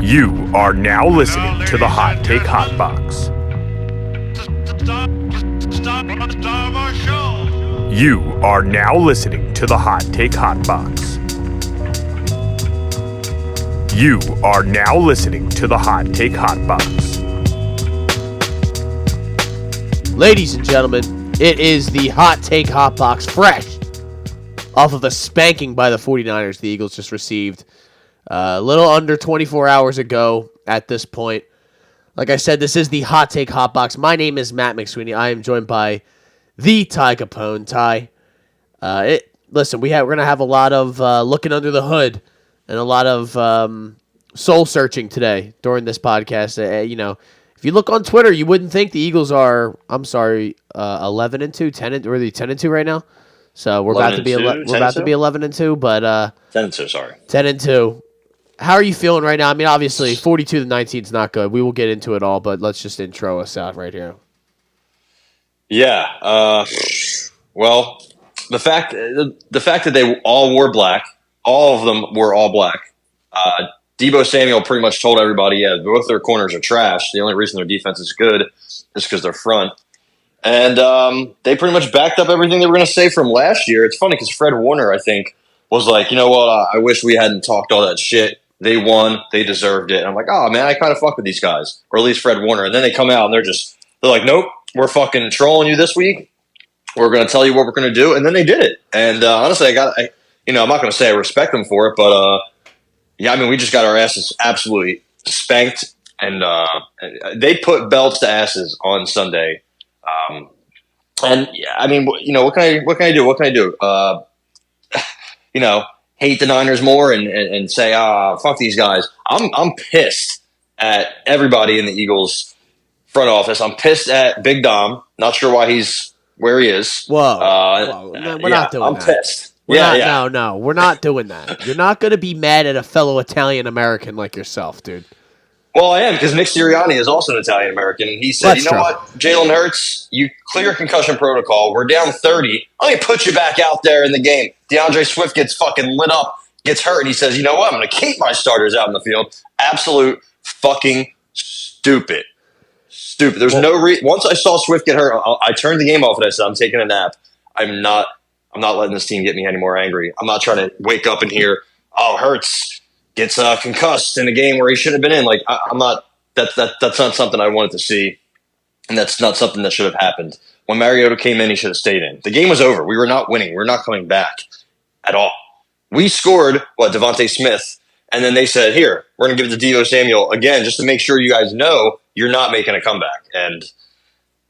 You are now listening to the Hot Take Hot Box. You are now listening to the Hot Take Hot Box. You are now listening to the Hot Take Hot Box. Ladies and gentlemen, it is the Hot Take Hot Box, fresh off of a spanking by the 49ers the Eagles just received a little under 24 hours ago at this point. Like I said, this is the Hot Take Hot Box. My name is Matt McSweeney. I am joined by the Ty Capone. Ty, listen, we're going to have a lot of looking under the hood and a lot of soul searching today during this podcast. If you look on Twitter, you wouldn't think the Eagles are, 11-2, 10 or are they 10-2 right now? So we're about to be 11-2, but 10-2, sorry. 10-2. How are you feeling right now? I mean, obviously, 42-19 is not good. We will get into it all, but let's just intro us out right here. Yeah. Well, the fact that they all wore black, all of them were all black. Deebo Samuel pretty much told everybody, yeah, both their corners are trash. The only reason their defense is good is because they're front. And they pretty much backed up everything they were going to say from last year. It's funny because Fred Warner, I think, was like, you know what, I wish we hadn't talked all that shit. They won. They deserved it. And I'm like, oh, man, I kind of fuck with these guys, or at least Fred Warner. And then they come out and they're like, nope, we're fucking trolling you this week. We're going to tell you what we're going to do. And then they did it. And honestly, I'm not going to say I respect them for it, but yeah, I mean, we just got our asses absolutely spanked. And they put belts to asses on Sunday. And yeah, I mean, what can I do? What can I do? Hate the Niners more and say, fuck these guys. I'm pissed at everybody in the Eagles front office. I'm pissed at Big Dom. Not sure why he's where he is. Whoa. We're not doing that. I'm pissed. No, we're not doing that. You're not going to be mad at a fellow Italian-American like yourself, dude. Well, I am, because Nick Sirianni is also an Italian-American, and he said, That's you know true. what, Jalen Hurts, you clear concussion protocol. We're down 30. Let me put you back out there in the game. DeAndre Swift gets fucking lit up, gets hurt, and he says, you know what, I'm going to keep my starters out in the field. Absolute fucking stupid. Stupid. There's no reason. Once I saw Swift get hurt, I turned the game off and I said, I'm taking a nap. I'm not letting this team get me any more angry. I'm not trying to wake up and hear, Hurts gets concussed in a game where he shouldn't have been in. Like, I'm not. That's not something I wanted to see, and that's not something that should have happened. When Mariota came in, he should have stayed in. The game was over. We were not winning. We were not coming back at all. We scored Devontae Smith, and then they said, "Here, we're going to give it to Deebo Samuel again, just to make sure you guys know you're not making a comeback." And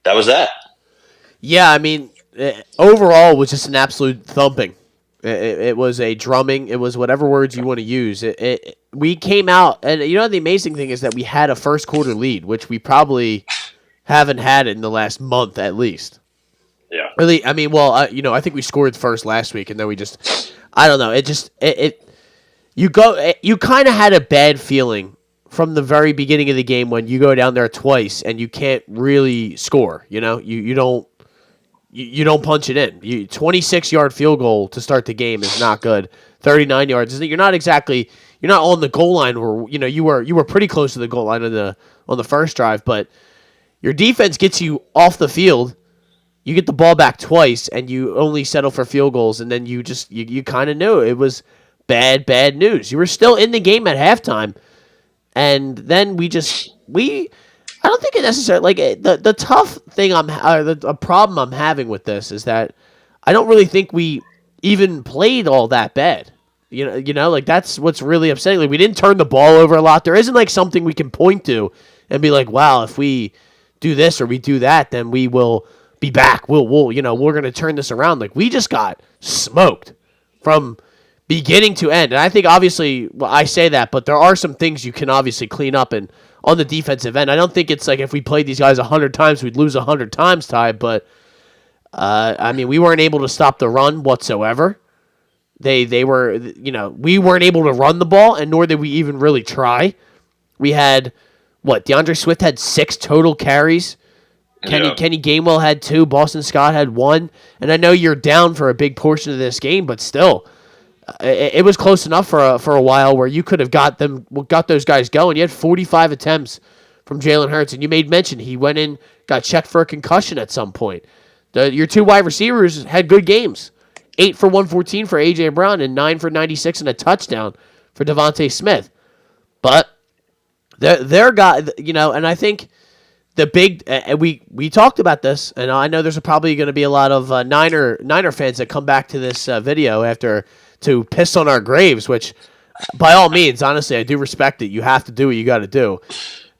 that was that. Yeah, I mean, overall, it was just an absolute thumping. It was a drumming. It was whatever words you want to use. We came out, and the amazing thing is that we had a first quarter lead, which we probably haven't had in the last month at least. Yeah. Really, I mean, I think we scored first last week, and then we just, I don't know. You kind of had a bad feeling from the very beginning of the game when you go down there twice and you can't really score. You don't punch it in. 26-yard field goal to start the game is not good. 39 yards. You're not on the goal line where you were pretty close to the goal line on the first drive, but your defense gets you off the field. You get the ball back twice and you only settle for field goals, and then you kind of knew it was bad news. You were still in the game at halftime, and then I don't think it necessarily the tough thing the problem I'm having with this is that I don't really think we even played all that bad. That's what's really upsetting. Like, we didn't turn the ball over a lot. There isn't something we can point to and be like, wow, if we do this or we do that, then we will be back. We're going to turn this around. Like, we just got smoked from beginning to end. And I think obviously, I say that, but there are some things you can obviously clean up and on the defensive end. I don't think it's like if we played these guys 100 times, we'd lose 100 times, Ty, but we weren't able to stop the run whatsoever. They were, we weren't able to run the ball, and nor did we even really try. We had, DeAndre Swift had 6 total carries. Kenny Gainwell had 2. Boston Scott had 1. And I know you're down for a big portion of this game, but still, It was close enough for a while where you could have got those guys going. You had 45 attempts from Jalen Hurts, and you made mention he went in, got checked for a concussion at some point. Your two wide receivers had good games. 8 for 114 for A.J. Brown and 9 for 96 and a touchdown for Devontae Smith. But their guy, and I think the big we talked about this, and I know there's probably going to be a lot of Niner fans that come back to this video after to piss on our graves, which by all means, honestly, I do respect it. You have to do what you got to do.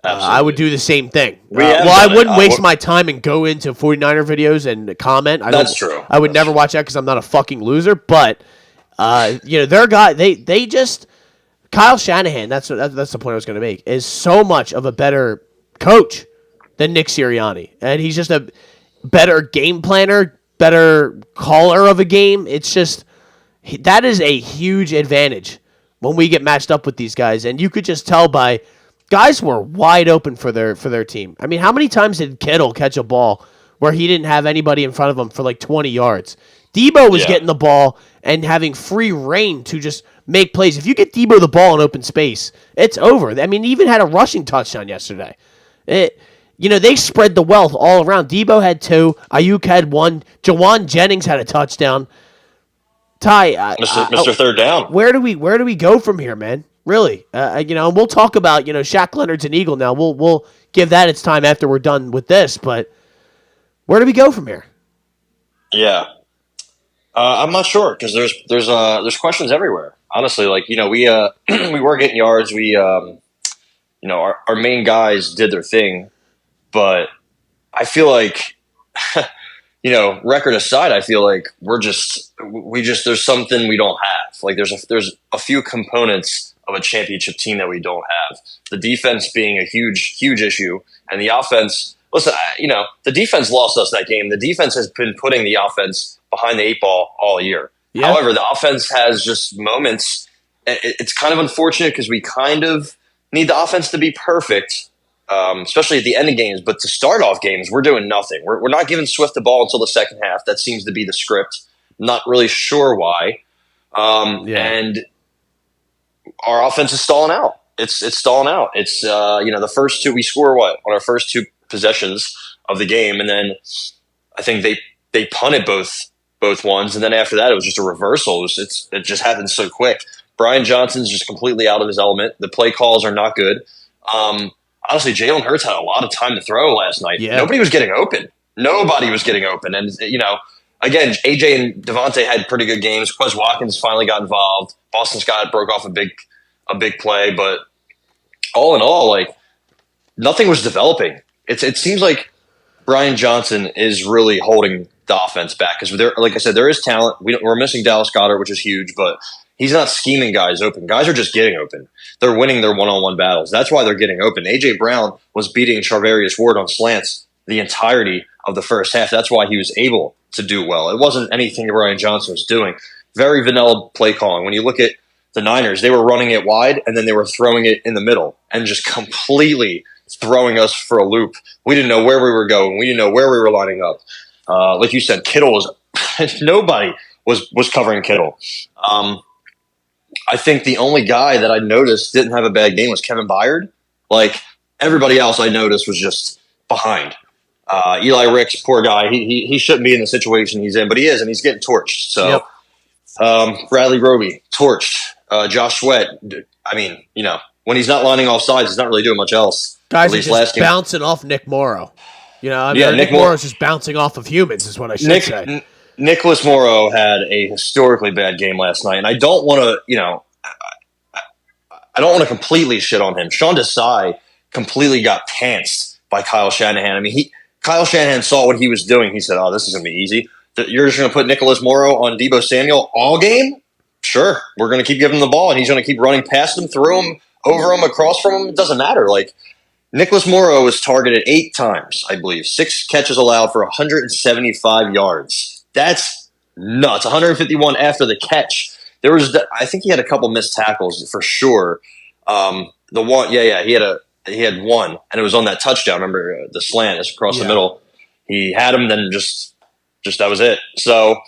I would do the same thing. I wouldn't waste my time and go into 49er videos and comment. That's true. I would never watch that because I'm not a fucking loser. But their guy, they just Kyle Shanahan. That's the point I was going to make. Is so much of a better coach than Nick Sirianni, and he's just a better game planner, better caller of a game. It's just that is a huge advantage when we get matched up with these guys, and you could just tell by. Guys were wide open for their team. I mean, how many times did Kittle catch a ball where he didn't have anybody in front of him for like 20 yards? Debo was getting the ball and having free reign to just make plays. If you get Debo the ball in open space, it's over. I mean, he even had a rushing touchdown yesterday. They spread the wealth all around. Debo had 2. Ayuk had 1. Jawan Jennings had a touchdown. Ty, Mr. Third Down. Where do we go from here, man? Really, and we'll talk about Shaq Leonard's an Eagle now. We'll give that its time after we're done with this. But where do we go from here? Yeah, I'm not sure because there's questions everywhere. Honestly, we we were getting yards. We our main guys did their thing, but I feel like record aside, I feel like we just there's something we don't have. Like there's a few components of a championship team that we don't have. The defense being a huge issue, and the offense. Listen, the defense lost us that game. The defense has been putting the offense behind the 8 ball all year. Yeah. However, the offense has just moments. It's kind of unfortunate because we kind of need the offense to be perfect, especially at the end of games. But to start off games, we're doing nothing. We're not giving Swift the ball until the second half. That seems to be the script. I'm not really sure why. And our offense is stalling out. It's stalling out. It's the first 2 we score on our first 2 possessions of the game, and then I think they punted both ones, and then after that it was just a reversal. It just happened so quick. Brian Johnson's just completely out of his element. The play calls are not good. Honestly, Jalen Hurts had a lot of time to throw last night. Yeah. Nobody was getting open. And again, AJ and Devontae had pretty good games. Quez Watkins finally got involved. Boston Scott broke off a big play, but all in all, nothing was developing. It seems like Brian Johnson is really holding the offense back because like I said, there is talent. We're missing Dallas Goedert, which is huge, but he's not scheming guys open. Guys are just getting open. They're winning their one-on-one battles. That's why they're getting open. A.J. Brown was beating Charvarius Ward on slants the entirety of the first half. That's why he was able to do well. It wasn't anything Brian Johnson was doing. Very vanilla play calling. When you look at the Niners, they were running it wide, and then they were throwing it in the middle and just completely throwing us for a loop. We didn't know where we were going. We didn't know where we were lining up. Like you said, Kittle was – nobody was covering Kittle. I think the only guy that I noticed didn't have a bad game was Kevin Byard. Everybody else I noticed was just behind. Eli Ricks, poor guy, he shouldn't be in the situation he's in, but he is, and he's getting torched. So Bradley Roby, torched. Josh Sweat, I mean, when he's not lining off sides, he's not really doing much else. Guys are just bouncing off Nick Morrow. Nick Morrow's just bouncing off of humans is what I should say. Nicholas Morrow had a historically bad game last night, and I don't want to, I don't want to completely shit on him. Sean Desai completely got pantsed by Kyle Shanahan. I mean, Kyle Shanahan saw what he was doing. He said, "Oh, this is going to be easy. You're just going to put Nicholas Morrow on Debo Samuel all game? Sure, we're going to keep giving him the ball, and he's going to keep running past him, through him, over him, across from him. It doesn't matter. Nicholas Morrow was targeted 8 times, I believe. 6 catches allowed for 175 yards. That's nuts. 151 after the catch. I think he had a couple missed tackles for sure. The one, he had one, and it was on that touchdown. Remember the slant is across the middle. He had him, then just that was it. So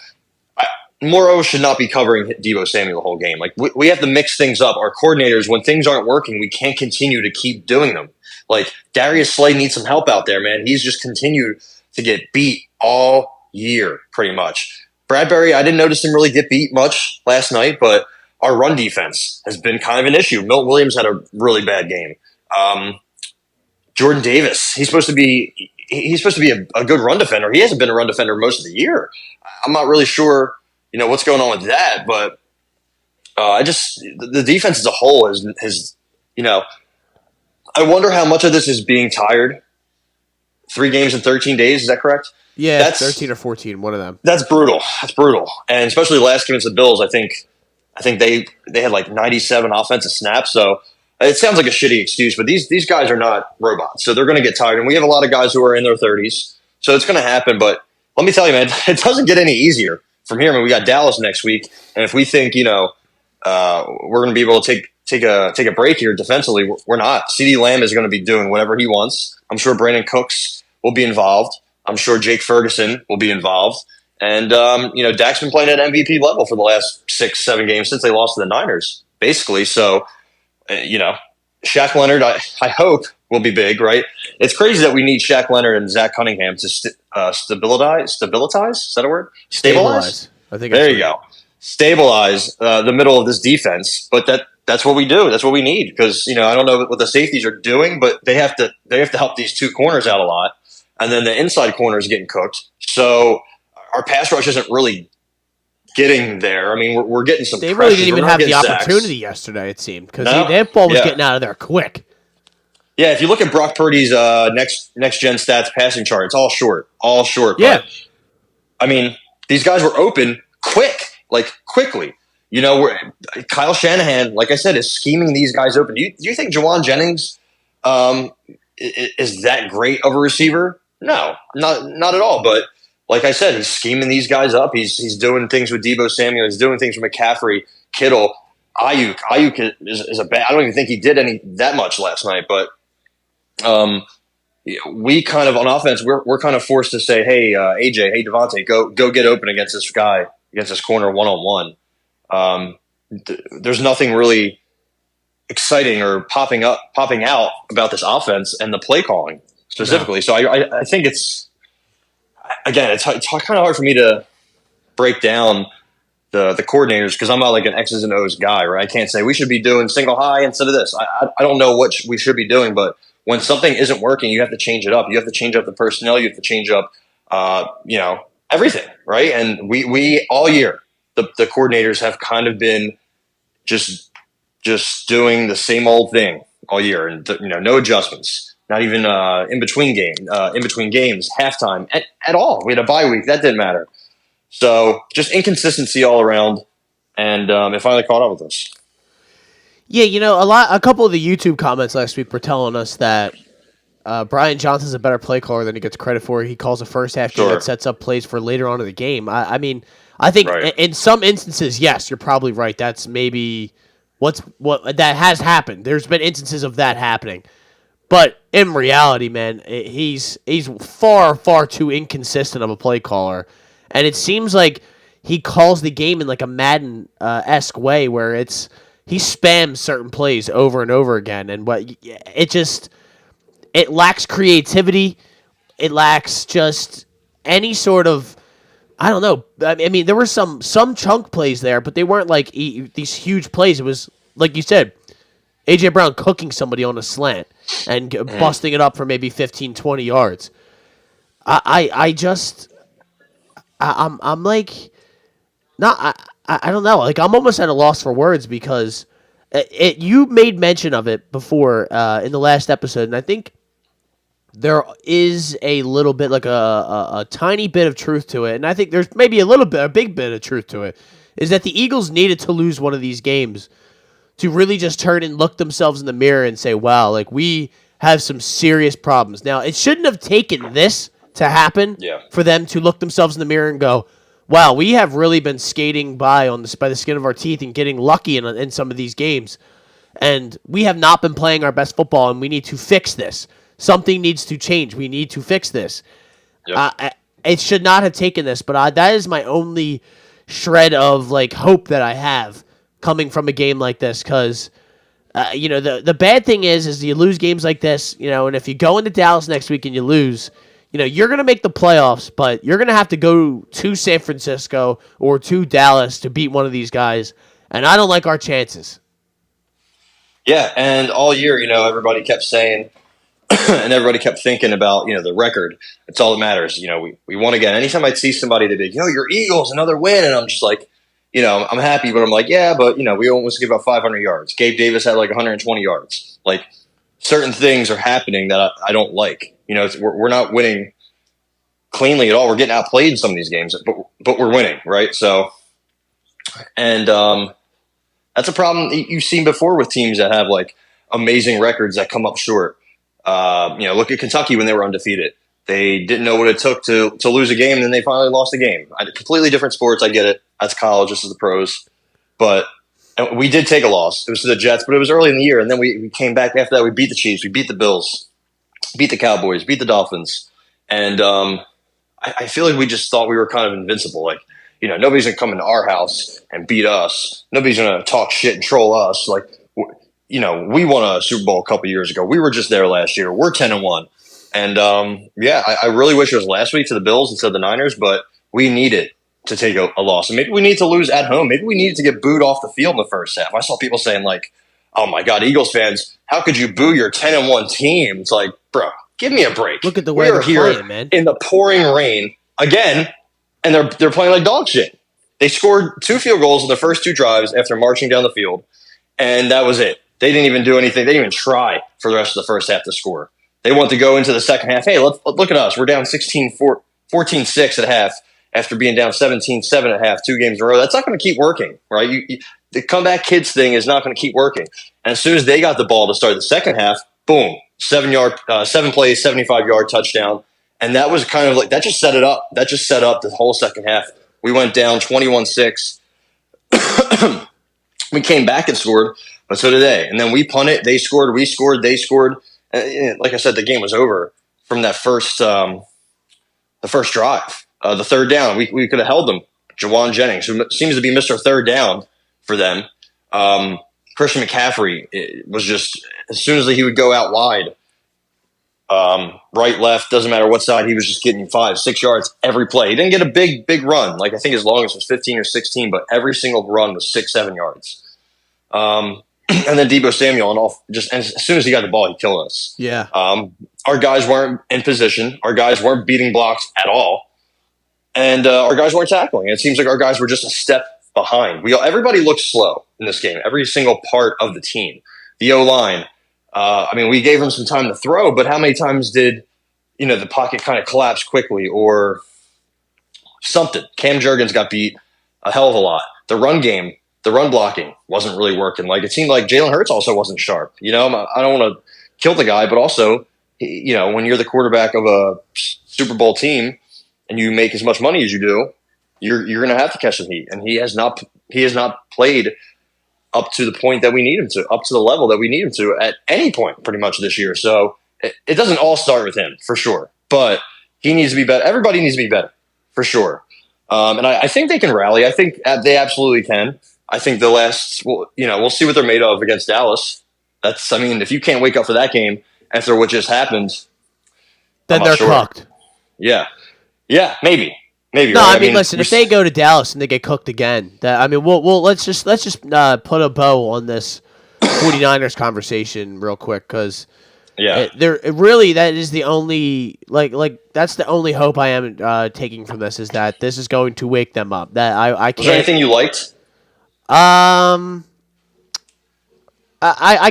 Morrow should not be covering Deebo Samuel the whole game. Like we have to mix things up. Our coordinators, when things aren't working, we can't continue to keep doing them. Like Darius Slay needs some help out there, man. He's just continued to get beat all year, pretty much. Bradbury, I didn't notice him really get beat much last night, but our run defense has been kind of an issue. Milton Williams had a really bad game. Jordan Davis, he's supposed to be a good run defender. He hasn't been a run defender most of the year. I'm not really sure, what's going on with that, but the defense as a whole has I wonder how much of this is being tired. 3 games in 13 days, is that correct? Yeah, that's 13 or 14, one of them. That's brutal. And especially last game against the Bills, I think they had like 97 offensive snaps, so it sounds like a shitty excuse, but these guys are not robots, so they're going to get tired. And we have a lot of guys who are in their 30s, so it's going to happen. But let me tell you, man, it doesn't get any easier from here. I mean, we got Dallas next week, and if we think we're going to be able to take a break here defensively, we're not. CeeDee Lamb is going to be doing whatever he wants. I'm sure Brandon Cooks will be involved. I'm sure Jake Ferguson will be involved. And, Dak's been playing at MVP level for the last 6-7 games since they lost to the Niners, basically. So, Shaq Leonard, I hope, will be big, right? It's crazy that we need Shaq Leonard and Zach Cunningham to stabilize. Is that a word? Stabilize? I think there you go. Stabilize the middle of this defense. But that's what we do. That's what we need because, I don't know what the safeties are doing, but they have to help these 2 corners out a lot. And then the inside corner is getting cooked. So our pass rush isn't really getting there. I mean, we're getting some. They really didn't even have the opportunity yesterday, it seemed, because that ball was getting out of there quick. Yeah, if you look at Brock Purdy's next gen stats passing chart, it's all short. Yeah, but, I mean, these guys were open quickly. Kyle Shanahan, like I said, is scheming these guys open. Do you think Jawan Jennings is that great of a receiver? No, not at all. But like I said, he's scheming these guys up. He's doing things with Deebo Samuel. He's doing things with McCaffrey, Kittle, Ayuk. Ayuk is a bad. I don't even think he did that much last night. But we kind of on offense, we're kind of forced to say, hey AJ, hey Devontae, go get open against this guy, against this corner 1-on-1. There's nothing really exciting or popping out about this offense and the play calling specifically. No. So I think it's kind of hard for me to break down the coordinators because I'm not like an X's and O's guy, right? I can't say we should be doing single high instead of this. I don't know what we should be doing, but when something isn't working, you have to change it up. You have to change up the personnel. You have to change up, everything, right? And we all year the coordinators have kind of been just doing the same old thing all year, and no adjustments, not even in between games, halftime at all. We had a bye week that didn't matter, so just inconsistency all around, and it finally caught up with us. Yeah, a couple of the YouTube comments last week were telling us that Brian Johnson's a better play caller than he gets credit for. He calls a first half game that sets up plays for later on in the game. I mean, I think in some instances, yes, you're probably right. That's maybe what that has happened. There's been instances of that happening, but in reality, man, he's far, far too inconsistent of a play caller, and it seems like he calls the game in like a Madden-esque way where he spams certain plays over and over again, and it lacks creativity. It lacks just any sort of, I don't know. I mean, there were some chunk plays there, but they weren't like these huge plays. It was, like you said, A.J. Brown cooking somebody on a slant and busting it up for maybe 15, 20 yards. I don't know. Like, I'm almost at a loss for words because you made mention of it before in the last episode, and I think there is a little bit, like a tiny bit of truth to it, and I think there's maybe a big bit of truth to it, is that the Eagles needed to lose one of these games to really just turn and look themselves in the mirror and say, wow, like, we have some serious problems. Now, it shouldn't have taken this to happen for them to look themselves in the mirror and go, wow, we have really been skating by the skin of our teeth and getting lucky in some of these games, and we have not been playing our best football, and we need to fix this. Something needs to change. We need to fix this. Yep. It should not have taken this, but that is my only shred of like hope that I have coming from a game like this, because the bad thing is you lose games like this, and if you go into Dallas next week and you lose, you're going to make the playoffs, but you're going to have to go to San Francisco or to Dallas to beat one of these guys, and I don't like our chances. Yeah, and all year, everybody kept saying, and everybody kept thinking about, the record. It's all that matters. We won again. Anytime I'd see somebody that big, your Eagles, another win, and I'm just like, I'm happy, but I'm like, yeah, but, we almost give up 500 yards. Gabe Davis had like 120 yards. Like, certain things are happening that I don't like. We're not winning cleanly at all. We're getting outplayed in some of these games, but we're winning, right? So, and that's a problem you've seen before with teams that have like amazing records that come up short. Look at Kentucky when they were undefeated. They didn't know what it took to lose a game, and then they finally lost a game. Completely different sports. I get it. That's college. This is the pros. But we did take a loss. It was to the Jets, but it was early in the year, and then we came back after that. We beat the Chiefs. We beat the Bills. Beat the Cowboys. Beat the Dolphins. And I feel like we just thought we were kind of invincible. Like, nobody's going to come into our house and beat us. Nobody's going to talk shit and troll us. Like, we won a Super Bowl a couple years ago. We were just there last year. We're 10-1. And, I really wish it was last week to the Bills instead of the Niners, but we needed to take a loss. And maybe we need to lose at home. Maybe we needed to get booed off the field in the first half. I saw people saying, like, oh, my God, Eagles fans, how could you boo your 10-1 team? It's like, bro, give me a break. Look at the way they're playing, man. In the pouring rain again, and they're playing like dog shit. They scored 2 field goals in the first 2 drives after marching down the field, and that was it. They didn't even do anything. They didn't even try for the rest of the first half to score. They want to go into the second half. Hey, look at us. We're down 14-6 at half after being down 17-7 at half 2 games in a row. That's not going to keep working, right? The comeback kids thing is not going to keep working. And as soon as they got the ball to start the second half, boom, 7 plays, 75-yard touchdown. And that was kind of like, that just set it up. That just set up the whole second half. We went down 21-6. We came back and scored, but so did they. And then we punted. They scored. We scored. They scored. Like I said, the game was over from that first drive. The third down, we could have held them. Jawan Jennings, who seems to be Mr. Third Down for them. Christian McCaffrey was just, as soon as he would go out wide, right, left, doesn't matter what side, he was just getting 5-6 yards every play. He didn't get a big run. Like, I think his longest was 15 or 16, but every single run was 6-7 yards. And then Deebo Samuel, and as soon as he got the ball, he killed us. Yeah. Our guys weren't in position. Our guys weren't beating blocks at all. And our guys weren't tackling. It seems like our guys were just a step behind. Everybody looked slow in this game. Every single part of the team. The O-line. We gave them some time to throw, but how many times did, the pocket kind of collapse quickly or something? Cam Jurgens got beat a hell of a lot. The run game, the run blocking wasn't really working. Like, it seemed like Jalen Hurts also wasn't sharp. I don't want to kill the guy, but also, when you're the quarterback of a Super Bowl team and you make as much money as you do, you're going to have to catch some heat. And he has not played up to the point that we need him to, up to the level that we need him to at any point pretty much this year. So it doesn't all start with him, for sure. But he needs to be better. Everybody needs to be better, for sure. And I think they can rally. I think they absolutely can. I think we'll see what they're made of against Dallas. If you can't wake up for that game after what just happened, then they're cooked. Yeah. Yeah, maybe. Maybe. No, right? Listen. If they go to Dallas and they get cooked again, let's just put a bow on this 49ers conversation real quick, because that is the only that's the only hope I am taking from this, is that this is going to wake them up. That I can't. Was there anything you liked? I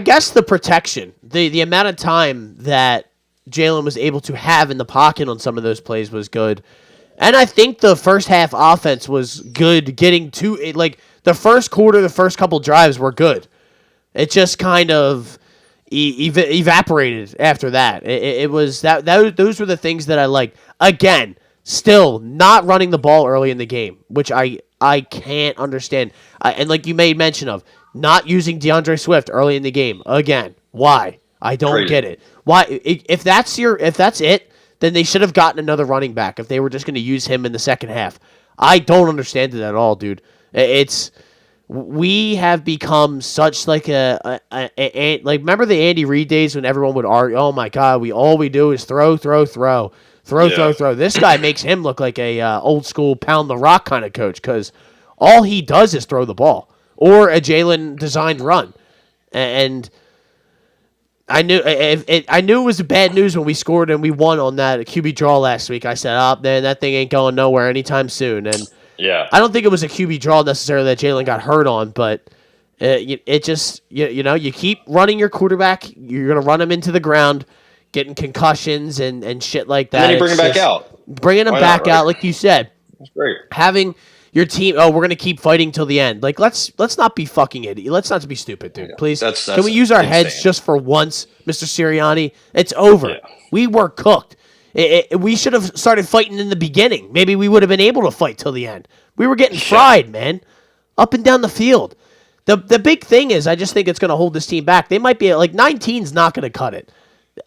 guess the protection, the amount of time that Jalen was able to have in the pocket on some of those plays was good. And I think the first half offense was good, getting to it. Like, the first quarter, the first couple drives were good. It just kind of evaporated after that. It was that those were the things that I liked. Again, still not running the ball early in the game, which I can't understand. And like you made mention of, not using DeAndre Swift early in the game. Again, why? I don't get it. Why? If that's it, then they should have gotten another running back if they were just going to use him in the second half. I don't understand it at all, dude. We have become such like a like remember the Andy Reid days when everyone would argue, oh my God, all we do is throw. This guy makes him look like a old school pound the rock kind of coach because all he does is throw the ball or a Jalen designed run, and I knew it was bad news when we scored and we won on that QB draw last week. I said, "Oh man, that thing ain't going nowhere anytime soon." And Yeah, I don't think it was a QB draw necessarily that Jalen got hurt on, but it just you keep running your quarterback, you're gonna run him into the ground, getting concussions and shit like that. and then you bring him back out. Bringing him Why back not, right? out, like you said, That's great. having your team. Oh, we're gonna keep fighting till the end. Like let's not be fucking idiot. Let's not be stupid, dude. Please. That's Can we use our insane. heads just for once, Mr. Sirianni? It's over. Yeah. We were cooked. We should have started fighting in the beginning. Maybe we would have been able to fight till the end. We were getting fried, man, up and down the field. The big thing is, I just think it's going to hold this team back. They might be like 19's not going to cut it.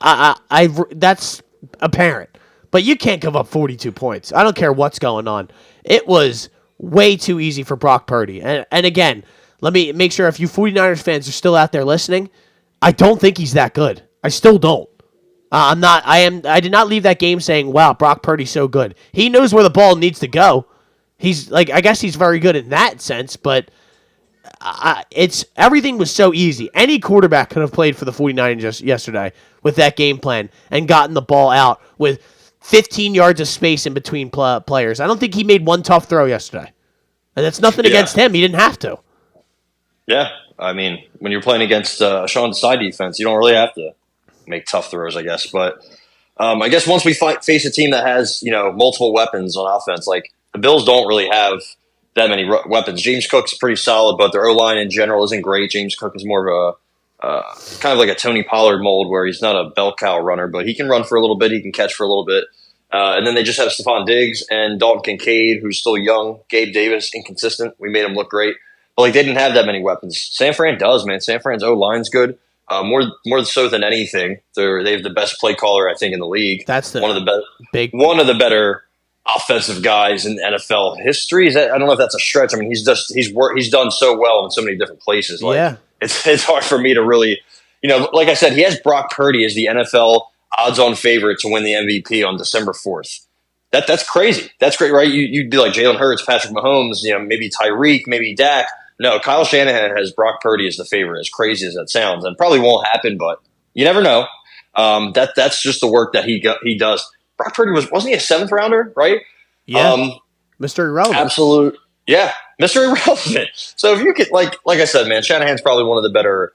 That's apparent. But you can't give up 42 points. I don't care what's going on. It was way too easy for Brock Purdy. And again, let me make sure if you 49ers fans are still out there listening, I don't think he's that good. I still don't. I did not leave that game saying, wow, Brock Purdy's so good. He knows where the ball needs to go. He's like, I guess he's very good in that sense, but everything was so easy. Any quarterback could have played for the 49ers yesterday with that game plan and gotten the ball out with 15 yards of space in between players. I don't think he made one tough throw yesterday. And that's nothing against him. He didn't have to. Yeah, I mean, when you're playing against Sean's side defense, you don't really have to make tough throws, I guess. But I guess once we face a team that has multiple weapons on offense, like the Bills don't really have that many weapons. James Cook's pretty solid, but their O-line in general isn't great. James Cook is more of a kind of like a Tony Pollard mold where he's not a bell cow runner, but he can run for a little bit. He can catch for a little bit. And then they just have Stephon Diggs and Dalton Kincaid, who's still young. Gabe Davis, inconsistent. We made him look great. But like they didn't have that many weapons. San Fran does, man. San Fran's O-line's good. More so than anything. They have the best play caller, I think, in the league. That's one of the better offensive guys in NFL history. I don't know if that's a stretch. I mean, he's done so well in so many different places. Like, it's hard for me to really, like I said, he has Brock Purdy as the NFL odds-on favorite to win the MVP on December 4th. That's crazy. That's great, right? You'd be like Jalen Hurts, Patrick Mahomes, maybe Tyreek, maybe Dak. No, Kyle Shanahan has Brock Purdy as the favorite, as crazy as that sounds. And probably won't happen, but you never know. That's just the work that he does. Brock Purdy wasn't he a 7th rounder, right? Yeah. Mr. Irrelevant. Absolute. Yeah, Mr. Irrelevant. So if you could, like I said, man, Shanahan's probably one of the better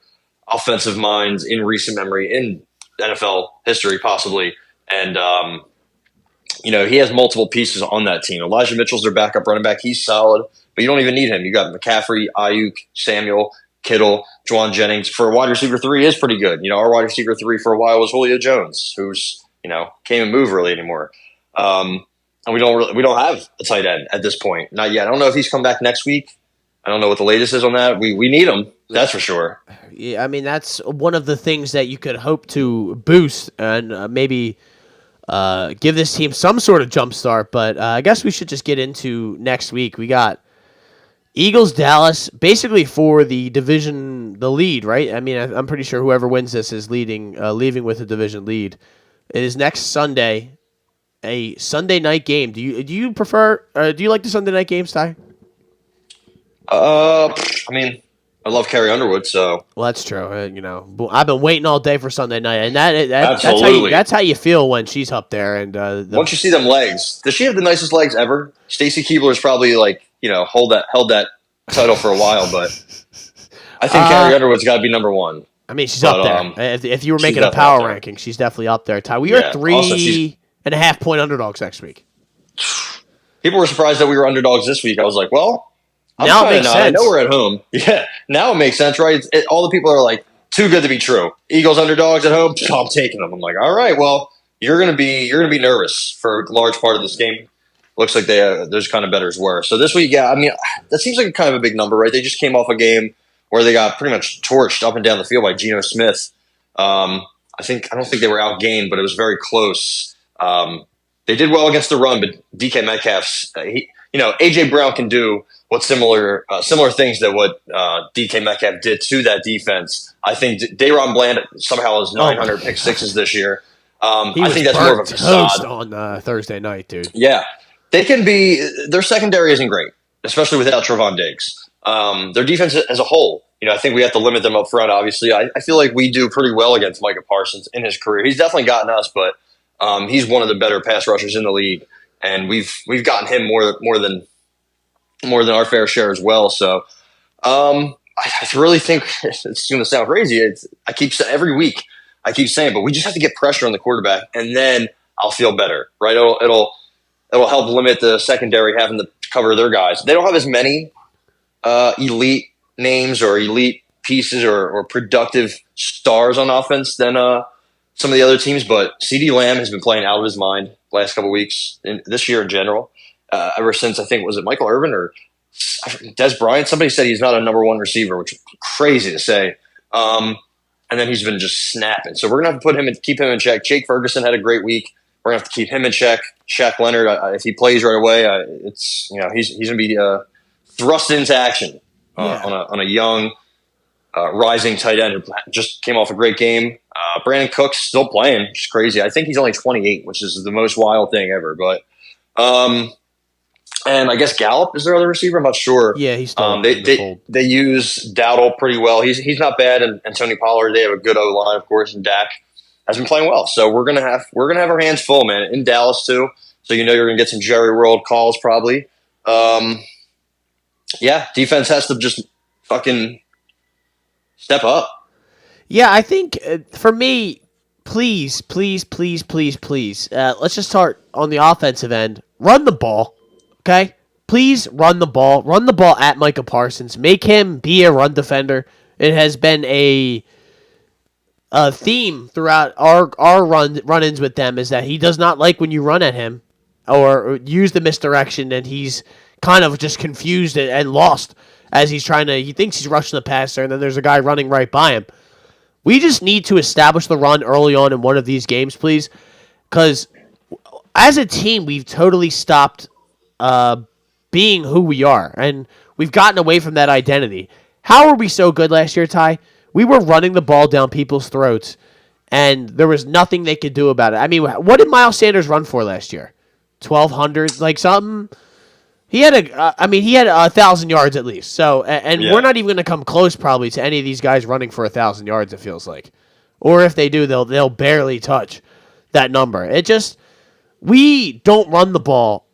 offensive minds in recent memory in NFL history, possibly. And, he has multiple pieces on that team. Elijah Mitchell's their backup running back. He's solid, but you don't even need him. You got McCaffrey, Ayuk, Samuel, Kittle, Juwan Jennings. For a wide receiver 3 is pretty good. Our wide receiver 3 for a while was Julio Jones, who's, can't even move really anymore. And we don't have a tight end at this point. Not yet. I don't know if he's come back next week. I don't know what the latest is on that. We need him. That's for sure. Yeah, I mean, that's one of the things that you could hope to boost and maybe give this team some sort of jump start. But I guess we should just get into next week. We got Eagles, Dallas, basically for the division, the lead, right? I mean, I'm pretty sure whoever wins this is leaving with a division lead. It is next Sunday, a Sunday night game. Do you prefer? Do you like the Sunday night games, Ty? I mean, I love Carrie Underwood, so. Well, that's true. I've been waiting all day for Sunday night, and Absolutely. that's how you feel when she's up there. And once you see them legs, does she have the nicest legs ever? Stacy Keebler's probably held that title for a while, but I think Carrie Underwood's got to be number 1. I mean, she's up there. If you were making a power ranking, she's definitely up there. Ty, we are 3.5 point underdogs next week. People were surprised that we were underdogs this week. I was like, well, now it makes sense. I know we're at home. Yeah, now it makes sense, right? All the people are like, too good to be true. Eagles underdogs at home. I'm taking them. I'm like, all right, well, you're gonna be nervous for a large part of this game. Looks like there's kind of bettors were. So this week, yeah, I mean, that seems like kind of a big number, right? They just came off a game where they got pretty much torched up and down the field by Geno Smith. I don't think they were outgained, but it was very close. They did well against the run, but DK Metcalf's AJ Brown can do what similar things that what DK Metcalf did to that defense. I think Dayron Bland somehow has 900 pick sixes this year. I think that's more of a facade on Thursday night, dude. Yeah, they can be. Their secondary isn't great, especially without Trevon Diggs. Their defense as a whole, I think we have to limit them up front. Obviously, I feel like we do pretty well against Micah Parsons in his career. He's definitely gotten us, but he's one of the better pass rushers in the league, and we've gotten him more than our fair share as well. So I really think it's going to sound crazy. Every week I keep saying, but we just have to get pressure on the quarterback, and then I'll feel better, right? It'll help limit the secondary having to cover their guys. They don't have as many elite names or elite pieces or productive stars on offense than some of the other teams, but CeeDee Lamb has been playing out of his mind last couple of weeks, this year in general, ever since, I think, was it Michael Irvin or Des Bryant? Somebody said he's not a number one receiver, which is crazy to say. And then he's been just snapping. So we're going to have to keep him in check. Jake Ferguson had a great week. We're going to have to keep him in check. Shaq Leonard, if he plays right away, he's going to be thrust into action on a young, rising tight end who just came off a great game. Brandon Cook's still playing, which is crazy. I think he's only 28, which is the most wild thing ever. But and I guess Gallup is their other receiver. I'm not sure. Yeah, he's still they use Dowdle pretty well. He's not bad, and Tony Pollard. They have a good O line, of course, and Dak has been playing well. So we're gonna have our hands full, man, in Dallas too. So you're gonna get some Jerry World calls probably. Defense has to just fucking step up. Yeah, I think for me, please, let's just start on the offensive end. Run the ball, okay? Please run the ball. Run the ball at Micah Parsons. Make him be a run defender. It has been a theme throughout our run-ins with them is that he does not like when you run at him or use the misdirection, and he's kind of just confused and lost as he thinks he's rushing the passer, and then there's a guy running right by him. We just need to establish the run early on in one of these games, please, because as a team, we've totally stopped being who we are, and we've gotten away from that identity. How were we so good last year, Ty? We were running the ball down people's throats, and there was nothing they could do about it. I mean, what did Miles Sanders run for last year? 1,200, like something? He had 1,000 yards at least. So, we're not even going to come close probably to any of these guys running for 1,000 yards. It feels like, or if they do, they'll barely touch that number. We don't run the ball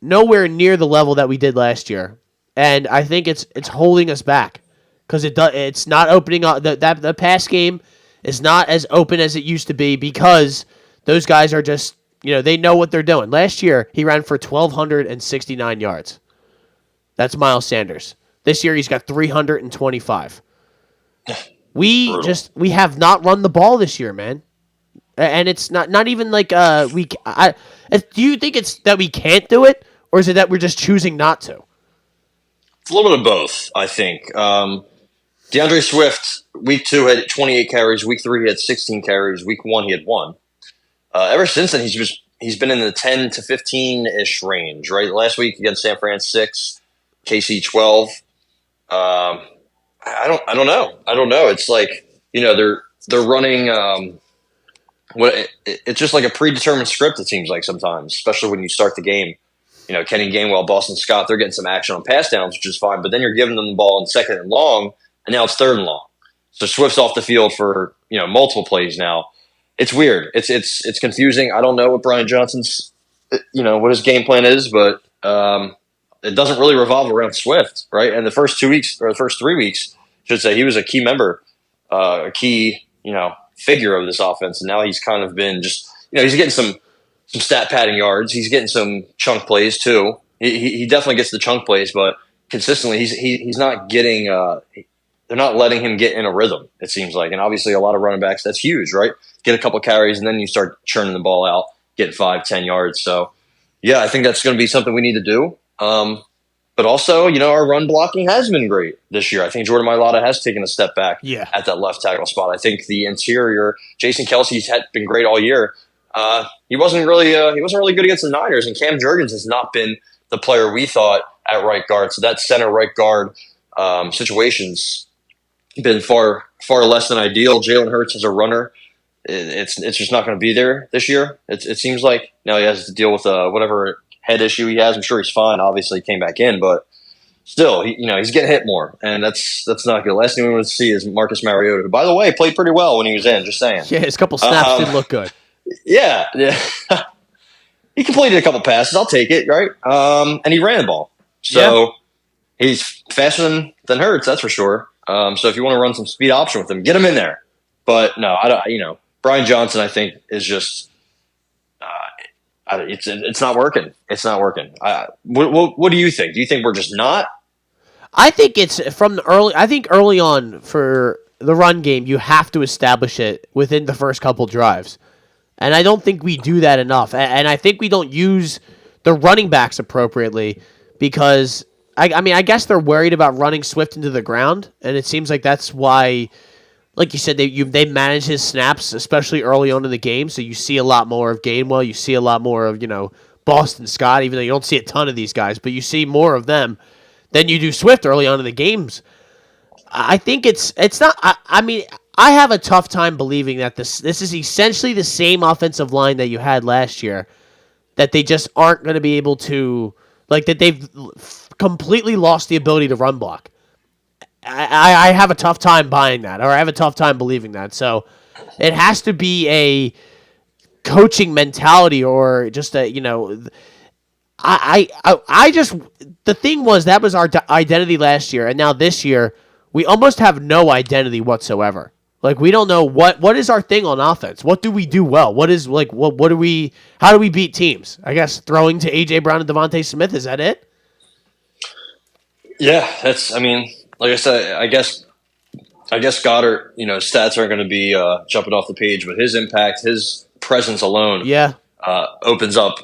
nowhere near the level that we did last year, and I think it's holding us back because it's not opening up. The pass game is not as open as it used to be because those guys are just. They know what they're doing. Last year, he ran for 1,269 yards. That's Miles Sanders. This year, he's got 325. We have not run the ball this year, man. And it's not even like do you think it's that we can't do it, or is it that we're just choosing not to? It's a little bit of both, I think. DeAndre Swift, week 2 had 28 carries. Week 3 he had 16 carries. Week 1 he had 1. Ever since then, he's been in the 10 to 15-ish range, right? Last week against San Fran 6, KC 12. I don't know. It's like they're running. It's just like a predetermined script. It seems like sometimes, especially when you start the game. Kenny Gainwell, Boston Scott, they're getting some action on pass downs, which is fine. But then you're giving them the ball in 2nd and long, and now it's 3rd and long. So Swift's off the field for multiple plays now. It's weird. It's confusing. I don't know what Brian Johnson's, what his game plan is, but it doesn't really revolve around Swift, right? And the first 2 weeks or the first 3 weeks, I should say, he was a key member, a key, figure of this offense. And now he's kind of been just, he's getting some stat padding yards. He's getting some chunk plays too. He definitely gets the chunk plays, but consistently he's not getting. They're not letting him get in a rhythm, it seems like. And obviously a lot of running backs, that's huge, right? Get a couple carries, and then you start churning the ball out, getting 5-10 yards. So, yeah, I think that's going to be something we need to do. But also, our run blocking has been great this year. I think Jordan Mailata has taken a step back at that left tackle spot. I think the interior, Jason Kelsey's had been great all year. He wasn't really good against the Niners, and Cam Jurgens has not been the player we thought at right guard. So that center right guard situation's been far less than ideal. Jalen Hurts as a runner, it's just not going to be there this year. It seems like now he has to deal with whatever head issue he has. I'm sure he's fine. Obviously, he came back in, but still, he's getting hit more, and that's not good. Last thing we want to see is Marcus Mariota, who, by the way, played pretty well when he was in. Just saying. Yeah, his couple snaps didn't look good. Yeah. He completed a couple passes. I'll take it, right? And he ran the ball, so he's faster than Hurts, that's for sure. So if you want to run some speed option with him, get him in there. But no, I don't. Brian Johnson, I think, is just it's not working. It's not working. What do you think? Do you think we're just not? I think it's from early. I think early on for the run game, you have to establish it within the first couple drives, and I don't think we do that enough. And I think we don't use the running backs appropriately because I guess they're worried about running Swift into the ground, and it seems like that's why, like you said, they manage his snaps, especially early on in the game. So you see a lot more of Gainwell, you see a lot more of Boston Scott, even though you don't see a ton of these guys, but you see more of them than you do Swift early on in the games. I think it's not. I have a tough time believing that this is essentially the same offensive line that you had last year, that they just aren't going to be able to, like, that they've completely lost the ability to run block. I have a tough time buying that, or I have a tough time believing that. So it has to be a coaching mentality, or just the thing was that was our identity last year, and now this year we almost have no identity whatsoever. Like, we don't know what is our thing on offense. What do we do well? What is like what do we? How do we beat teams? I guess throwing to AJ Brown and Devontae Smith, is that it? Yeah, that's. I mean, like I said, I guess Goddard, stats aren't going to be jumping off the page, but his impact, his presence alone, opens up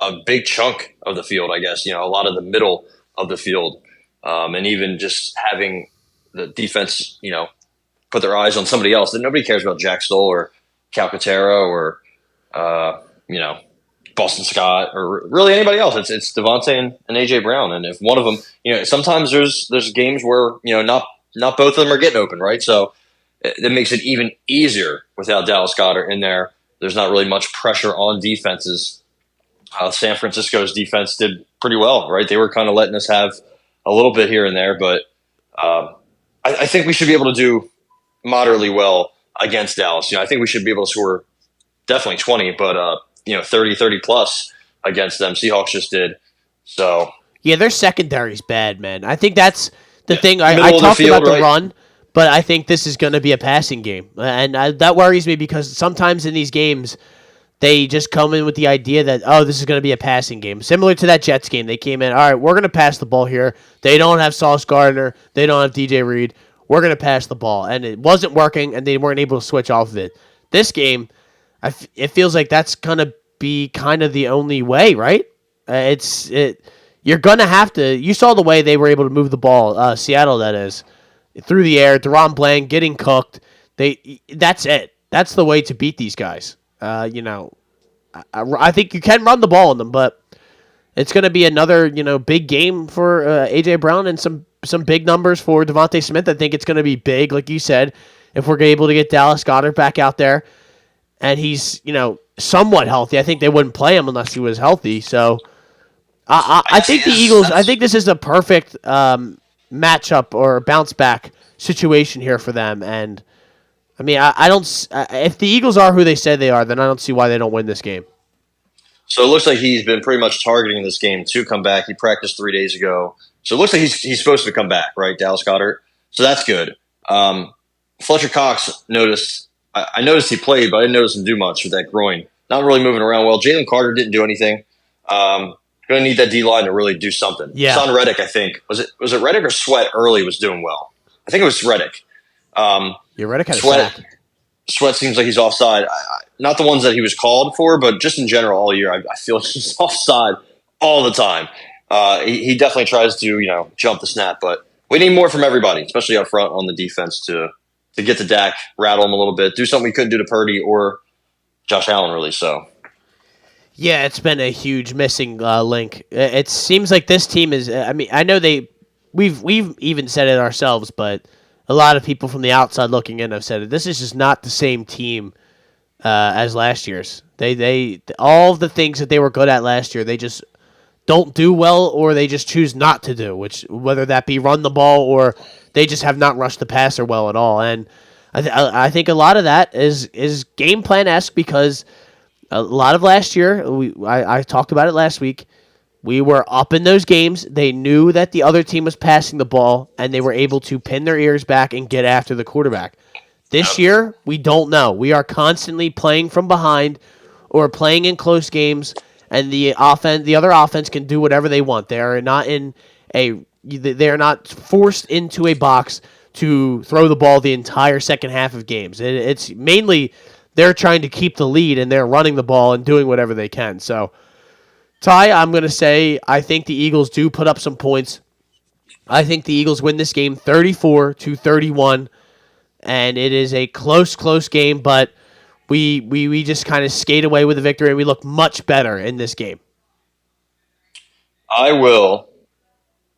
a big chunk of the field. I guess a lot of the middle of the field, and even just having the defense, put their eyes on somebody else. That nobody cares about Jack Stoll or Calcaterra or Boston Scott or really anybody else. It's Devontae and AJ Brown, and if one of them, sometimes there's games where not both of them are getting open, right? So that makes it even easier without Dallas Goedert in there. There's not really much pressure on defenses. San Francisco's defense did pretty well, right? They were kind of letting us have a little bit here and there, but I think we should be able to do moderately well against Dallas. I think we should be able to score definitely 20, but 30 plus against them. Seahawks just did. So yeah, their secondary's bad, man. I think that's the thing. I talked field, about the right? run, but I think this is going to be a passing game, and that worries me because sometimes in these games they just come in with the idea that, this is going to be a passing game. Similar to that Jets game, they came in, all right, we're going to pass the ball here. They don't have Sauce Gardner. They don't have DJ Reed. We're going to pass the ball. And it wasn't working, and they weren't able to switch off of it. This game, it feels like that's going to be kind of the only way, right? You're going to have to. You saw the way they were able to move the ball, Seattle, that is, through the air. Deron Bland getting cooked. That's it. That's the way to beat these guys. I think you can run the ball on them, but it's going to be another, big game for AJ Brown and some big numbers for Devontae Smith. I think it's going to be big, like you said, if we're able to get Dallas Goedert back out there and he's, somewhat healthy. I think they wouldn't play him unless he was healthy. So I think the Eagles, I think this is a perfect matchup or bounce back situation here for them. And I mean, I don't. If the Eagles are who they said they are, then I don't see why they don't win this game. So it looks like he's been pretty much targeting this game to come back. He practiced 3 days ago, so it looks like he's supposed to come back, right? Dallas Goedert. So that's good. Fletcher Cox noticed. I noticed he played, but I didn't notice him do much with that groin. Not really moving around well. Jalen Carter didn't do anything. Going to need that D line to really do something. Yeah. Son Reddick, I think. Was it Reddick or Sweat early was doing well? I think it was Reddick. Reddick had a sack. Sweat seems like he's offside. Not the ones that he was called for, but just in general all year, I feel he's offside all the time. He definitely tries to jump the snap, but we need more from everybody, especially up front on the defense to get to Dak, rattle him a little bit, do something we couldn't do to Purdy or Josh Allen, really. So Yeah, it's been a huge missing link. It seems like this team is. I mean, I know we've even said it ourselves, but a lot of people from the outside looking in have said it. This is just not the same team as last year's. They all of the things that they were good at last year, they just don't do well, or they just choose not to do. Which whether that be run the ball or they just have not rushed the passer well at all. And I think a lot of that is game plan esque because a lot of last year, I talked about it last week. We were up in those games. They knew that the other team was passing the ball, and they were able to pin their ears back and get after the quarterback. This year, we don't know. We are constantly playing from behind or playing in close games, and the other offense can do whatever they want. They are not forced into a box to throw the ball the entire second half of games. It's mainly they're trying to keep the lead, and they're running the ball and doing whatever they can. So, Ty, I'm going to say I think the Eagles do put up some points. I think the Eagles win this game 34-31, and it is a close game, but we just kind of skate away with the victory, and we look much better in this game. I will.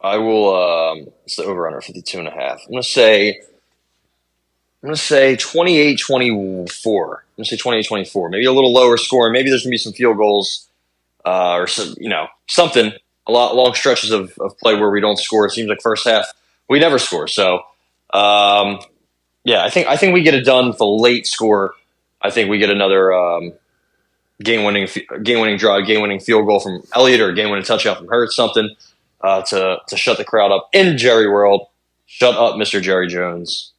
It's the over-under 52.5. I'm going to say 28-24. I'm going to say 28-24. Maybe a little lower score. Maybe there's going to be some field goals or something. A lot long stretches of play where we don't score. It seems like first half we never score. So I think we get it done with a late score. I think we get another game-winning drive, game-winning field goal from Elliott or a game-winning touchdown from Hurts, something to shut the crowd up in Jerry World. Shut up, Mr. Jerry Jones.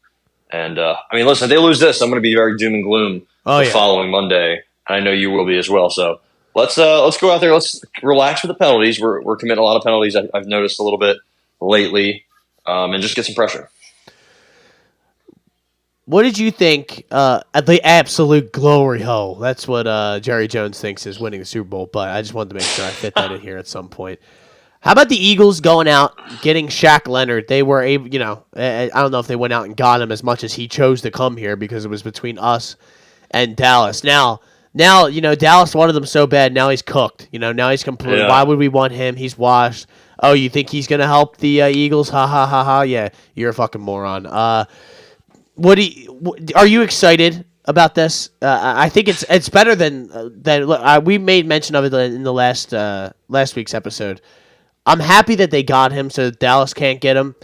And listen, if they lose this, I'm going to be very doom and gloom the following Monday. I know you will be as well. So let's go out there. Let's relax with the penalties. We're committing a lot of penalties. I've noticed a little bit lately, and just get some pressure. What did you think at the absolute glory hole? That's what Jerry Jones thinks is winning the Super Bowl, but I just wanted to make sure I fit that in here at some point. How about the Eagles going out, getting Shaq Leonard? They were able, I don't know if they went out and got him as much as he chose to come here because it was between us and Dallas. Now, Dallas wanted him so bad. Now he's cooked. Now he's complete. Yeah. Why would we want him? He's washed. Oh, you think he's going to help the Eagles? Ha, ha, ha, ha. Yeah, you're a fucking moron. Are you excited about this? I think it's better than we made mention of it in the last week's episode. I'm happy that they got him so that Dallas can't get him,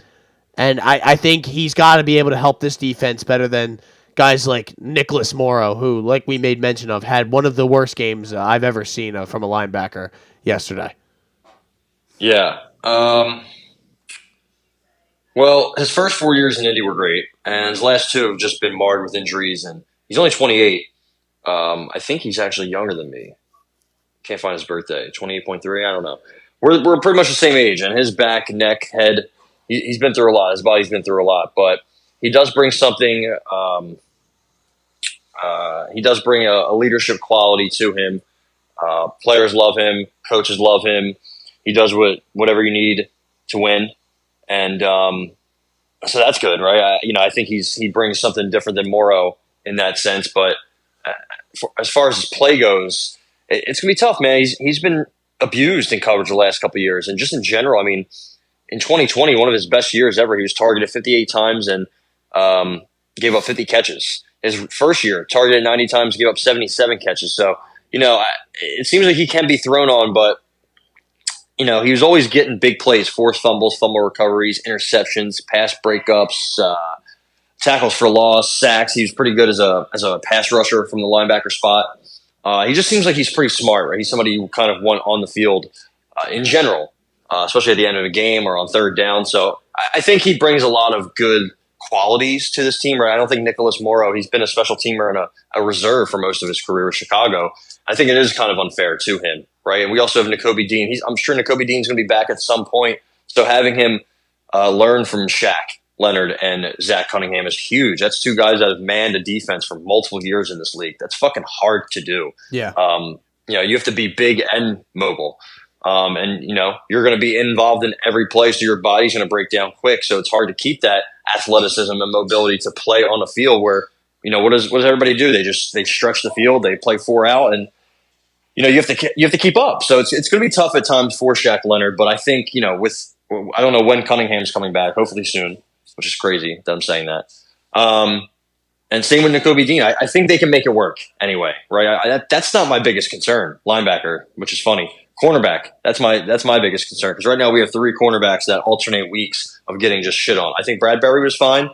and I think he's got to be able to help this defense better than guys like Nicholas Morrow, who, like we made mention of, had one of the worst games I've ever seen from a linebacker yesterday. Yeah. Well, his first 4 years in Indy were great, and his last two have just been marred with injuries, and he's only 28. I think he's actually younger than me. Can't find his birthday. 28.3, I don't know. We're pretty much the same age, and his back, neck, head, he's been through a lot. His body's been through a lot, but he does bring something. He does bring a leadership quality to him. Players love him. Coaches love him. He does whatever you need to win, and so that's good, right? I think he brings something different than Morrow in that sense. But as far as his play goes, it's gonna be tough, man. He's been abused in coverage the last couple of years, and just in general. I mean, in 2020, one of his best years ever, he was targeted 58 times and gave up 50 catches. His first year, targeted 90 times, gave up 77 catches. So, it seems like he can be thrown on, but, he was always getting big plays, forced fumbles, fumble recoveries, interceptions, pass breakups, tackles for loss, sacks. He was pretty good as a pass rusher from the linebacker spot. He just seems like he's pretty smart, right? He's somebody you kind of want on the field in general, especially at the end of a game or on third down. So I think he brings a lot of good qualities to this team, right? I don't think Nicholas Morrow, he's been a special teamer and a reserve for most of his career with Chicago. I think it is kind of unfair to him, right? And we also have Nakobe Dean. I'm sure Nakobe Dean's going to be back at some point. So having him learn from Shaq Leonard and Zach Cunningham is huge. That's two guys that have manned a defense for multiple years in this league. That's fucking hard to do. Yeah. You have to be big and mobile. And you're going to be involved in every play, so your body's going to break down quick. So it's hard to keep that athleticism and mobility to play on the field where, what does everybody do? They stretch the field, they play 4 out, and you have to keep up. So it's going to be tough at times for Shaq Leonard. But I think I don't know when Cunningham's coming back. Hopefully soon, which is crazy that I'm saying that. And same with Nakobe Dean. I think they can make it work anyway, right? That's not my biggest concern. Linebacker, which is funny. Cornerback, that's my biggest concern because right now we have 3 cornerbacks that alternate weeks of getting just shit on. I think Bradbury was fine.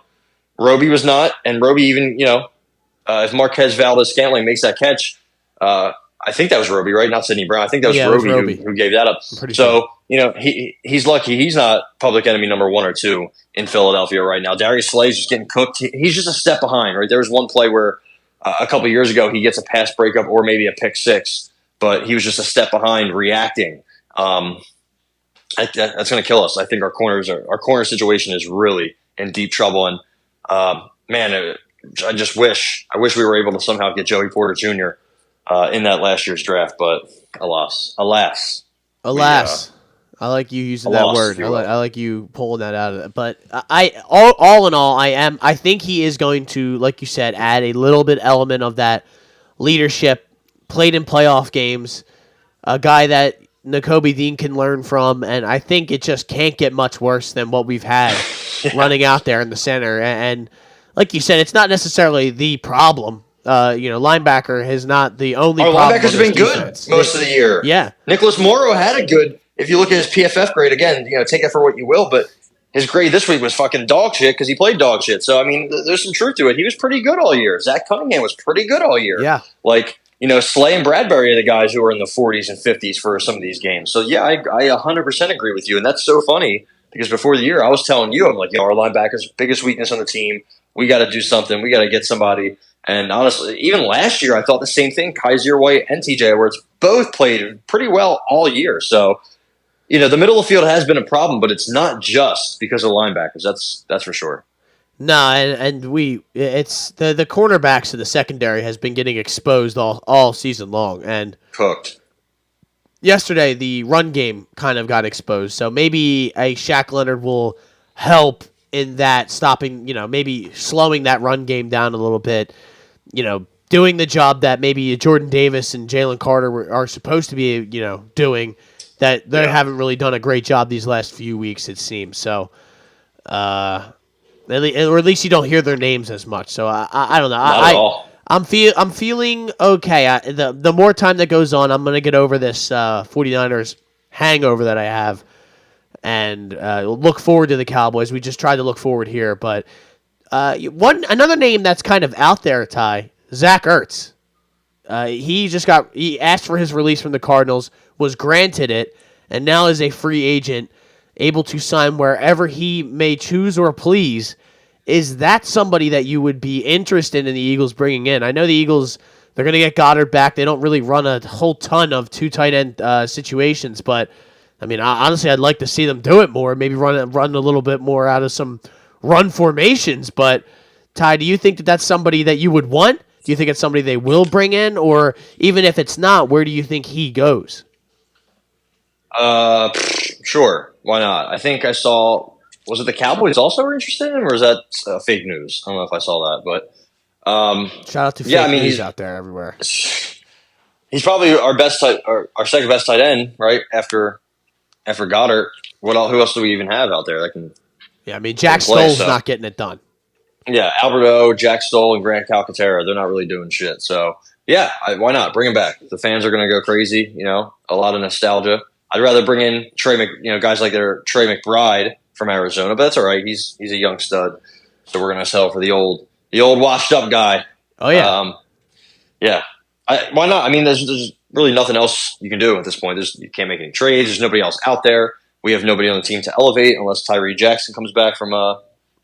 Roby was not, and Roby even if Marquez Valdez-Scantling makes that catch, I think that was Roby, right? Not Sidney Brown. I think that was Roby who gave that up. So he's lucky he's not public enemy number 1 or 2 in Philadelphia right now. Darius Slay's just getting cooked. He's just a step behind, right? There was one play where a couple of years ago he gets a pass breakup or maybe a pick 6, but he was just a step behind reacting. That's going to kill us. I think our corner situation is really in deep trouble. And I just wish we were able to somehow get Joey Porter Jr. In that last year's draft, but alas. I like you using that word. I like you pulling that out of it. But all in all, I think he is going to, like you said, add a little bit element of that leadership, played in playoff games, a guy that Nakobe Dean can learn from, and I think it just can't get much worse than what we've had running out there in the center. And like you said, it's not necessarily the problem. Linebacker is not the only problem. Our linebackers have been good most of the year. Yeah. Nicholas Morrow had a good, if you look at his PFF grade, again, take it for what you will, but his grade this week was fucking dog shit because he played dog shit. So, I mean, there's some truth to it. He was pretty good all year. Zach Cunningham was pretty good all year. Yeah. Slay and Bradbury are the guys who are in the 40s and 50s for some of these games. So, yeah, I 100% agree with you. And that's so funny because before the year, I was telling you, I'm like, our linebackers, biggest weakness on the team. We got to do something. We got to get somebody. And honestly, even last year, I thought the same thing. Kaiser White and TJ Edwards both played pretty well all year. So, the middle of the field has been a problem, but it's not just because of linebackers. That's for sure. No, and it's the cornerbacks in the secondary has been getting exposed all season long and cooked. Yesterday, the run game kind of got exposed, so maybe a Shaq Leonard will help in that stopping, maybe slowing that run game down a little bit, doing the job that maybe Jordan Davis and Jalen Carter are supposed to be, doing that they haven't really done a great job these last few weeks, it seems. So, or at least you don't hear their names as much. So I don't know. Not at all. I'm feeling okay. The more time that goes on, I'm gonna get over this 49ers hangover that I have. And look forward to the Cowboys. We just tried to look forward here, but another name that's kind of out there, Ty, Zach Ertz. He asked for his release from the Cardinals, was granted it, and now is a free agent, able to sign wherever he may choose or please. Is that somebody that you would be interested in the Eagles bringing in? I know the Eagles, they're going to get Goddard back. They don't really run a whole ton of 2 tight end situations, but I mean, honestly, I'd like to see them do it more. Maybe run a little bit more out of some run formations. But Ty, do you think that that's somebody that you would want? Do you think it's somebody they will bring in, or even if it's not, where do you think he goes? Sure, why not? I think I saw. Was it the Cowboys also were interested in him, or is that fake news? I don't know if I saw that, but shout out to fake news out there everywhere. He's probably our second best tight end, right after Goddard. Who else do we even have out there that can? Yeah, I mean, Jack Stoll's not getting it done. Yeah, Alberto, Jack Stoll, and Grant Calcaterra, they're not really doing shit. So, yeah, why not? Bring him back. The fans are going to go crazy, a lot of nostalgia. I'd rather bring in guys like Trey McBride from Arizona, but that's all right. He's a young stud. So we're going to sell for the old washed up guy. Oh, yeah. Yeah. Why not? I mean, there's really nothing else you can do at this point. You can't make any trades. There's nobody else out there. We have nobody on the team to elevate unless Tyree Jackson comes back from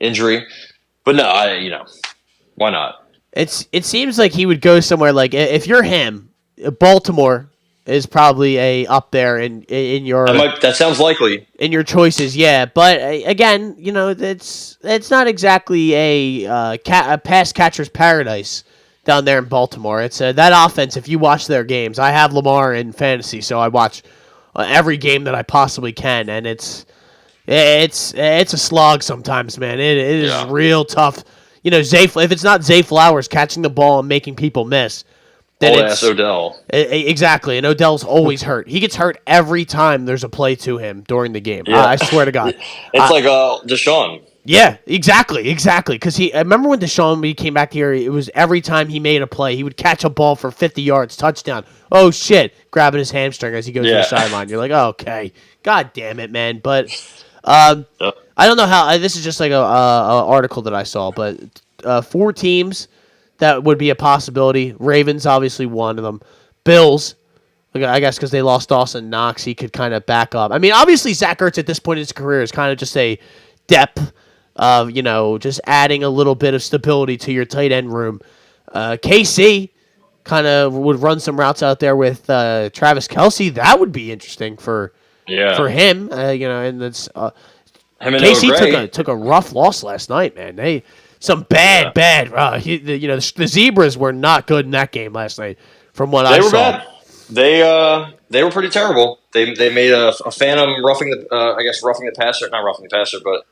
injury. But no, why not? It seems like he would go somewhere like, if you're him, Baltimore is probably up there in your. That sounds likely in your choices, yeah. But again, it's not exactly a pass catcher's paradise down there in Baltimore. It's that offense. If you watch their games, I have Lamar in fantasy, so I watch every game that I possibly can, and it's a slog sometimes, man. It is real tough. If it's not Zay Flowers catching the ball and making people miss, then Old ass Odell. Exactly, and Odell's always hurt. He gets hurt every time there's a play to him during the game. Yeah. I swear to God. It's like Deshaun. Yeah, exactly. Because I remember when Deshaun, when he came back here, it was every time he made a play, he would catch a ball for 50 yards, touchdown. Oh, shit, grabbing his hamstring as he goes to the sideline. You're like, oh, okay. God damn it, man. But I don't know how, this is just like a article that I saw, but 4 teams that would be a possibility. Ravens, obviously one of them. Bills, I guess because they lost Dawson Knox, he could kind of back up. I mean, obviously Zach Ertz at this point in his career is kind of just a depth of, just adding a little bit of stability to your tight end room. KC kind of would run some routes out there with Travis Kelce. That would be interesting for him. And that's KC took a rough loss last night, man. The Zebras were not good in that game last night. From what I saw, bad. They were pretty terrible. They made a phantom roughing the passer, not roughing the passer, but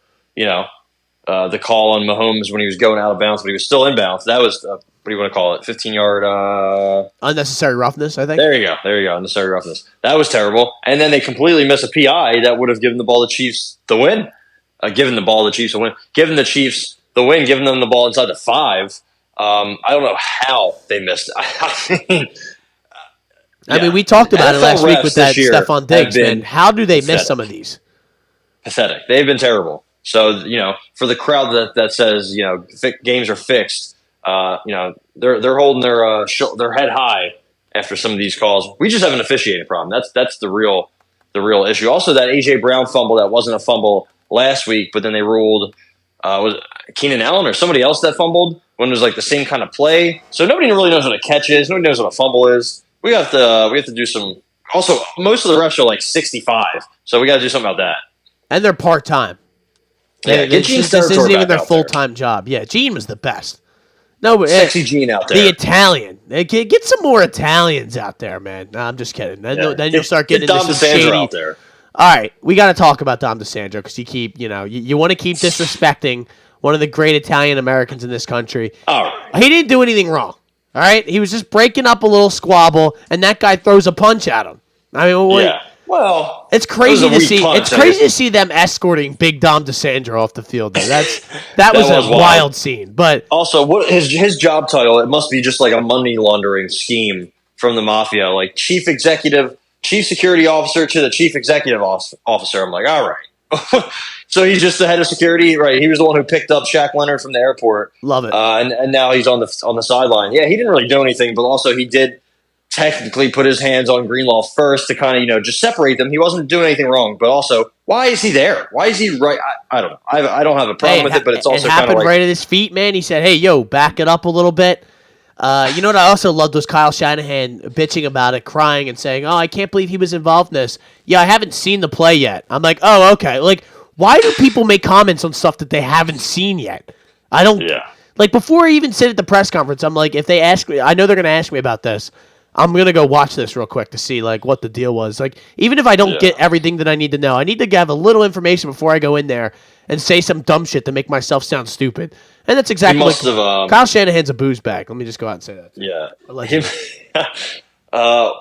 the call on Mahomes when he was going out of bounds, but he was still in bounds. That was what do you want to call it? 15-yard unnecessary roughness, I think. There you go, unnecessary roughness. That was terrible. And then they completely missed a PI that would have given the ball to the Chiefs the win. Given the Chiefs the win, giving them the ball inside the 5. I don't know how they missed it. I mean, we talked about it last week with that Stephon Diggs, man. How do they miss some of these? Pathetic. They've been terrible. So, for the crowd that says, games are fixed, they're holding their head high after some of these calls. We just have an officiating problem. That's the real issue. Also, that A.J. Brown fumble, that wasn't a fumble last week, but then they ruled was Keenan Allen or somebody else that fumbled when it was like the same kind of play. So nobody really knows what a catch is. Nobody knows what a fumble is. We have to do some. Also, most of the refs are like 65, so we got to do something about that. And they're part-time. This isn't even their full-time job. Yeah, Gene was the best. No, sexy Gene out there. The Italian. Get some more Italians out there, man. No, I'm just kidding. Then you'll start getting into some shady. Out there. All right, we got to talk about Dom DeSandro because you keep, you want to keep disrespecting one of the great Italian Americans in this country. All right. He didn't do anything wrong. All right, he was just breaking up a little squabble, and that guy throws a punch at him. I mean, well, it's crazy to see. It's crazy to see them escorting Big Dom DeSandro off the field. Though that was a wild scene. But also, what his job title? It must be just like a money laundering scheme from the mafia, like chief security officer to the chief executive officer. I'm like, all right. So he's just the head of security, right? He was the one who picked up Shaq Leonard from the airport. Love it. And now he's on the sideline. Yeah, he didn't really do anything, but also he did technically put his hands on Greenlaw first to kind of just separate them. He wasn't doing anything wrong, but also why is he there? Why is he right? I don't know. I don't have a problem with it, but it's also kind of happened right at his feet, man. He said, "Hey, yo, back it up a little bit." You know what I also loved was Kyle Shanahan bitching about it, crying and saying, "Oh, I can't believe he was involved in this." Yeah, I haven't seen the play yet. I'm like, "Oh, okay." Like, why do people make comments on stuff that they haven't seen yet? I don't. Yeah. Like, before I even sit at the press conference, I'm like, if they ask me, I know they're going to ask me about this. I'm going to go watch this real quick to see, like, what the deal was. Like, even if I don't get everything that I need to know, I need to have a little information before I go in there and say some dumb shit to make myself sound stupid. And that's exactly what Kyle Shanahan's a booze bag. Let me just go out and say that. Yeah.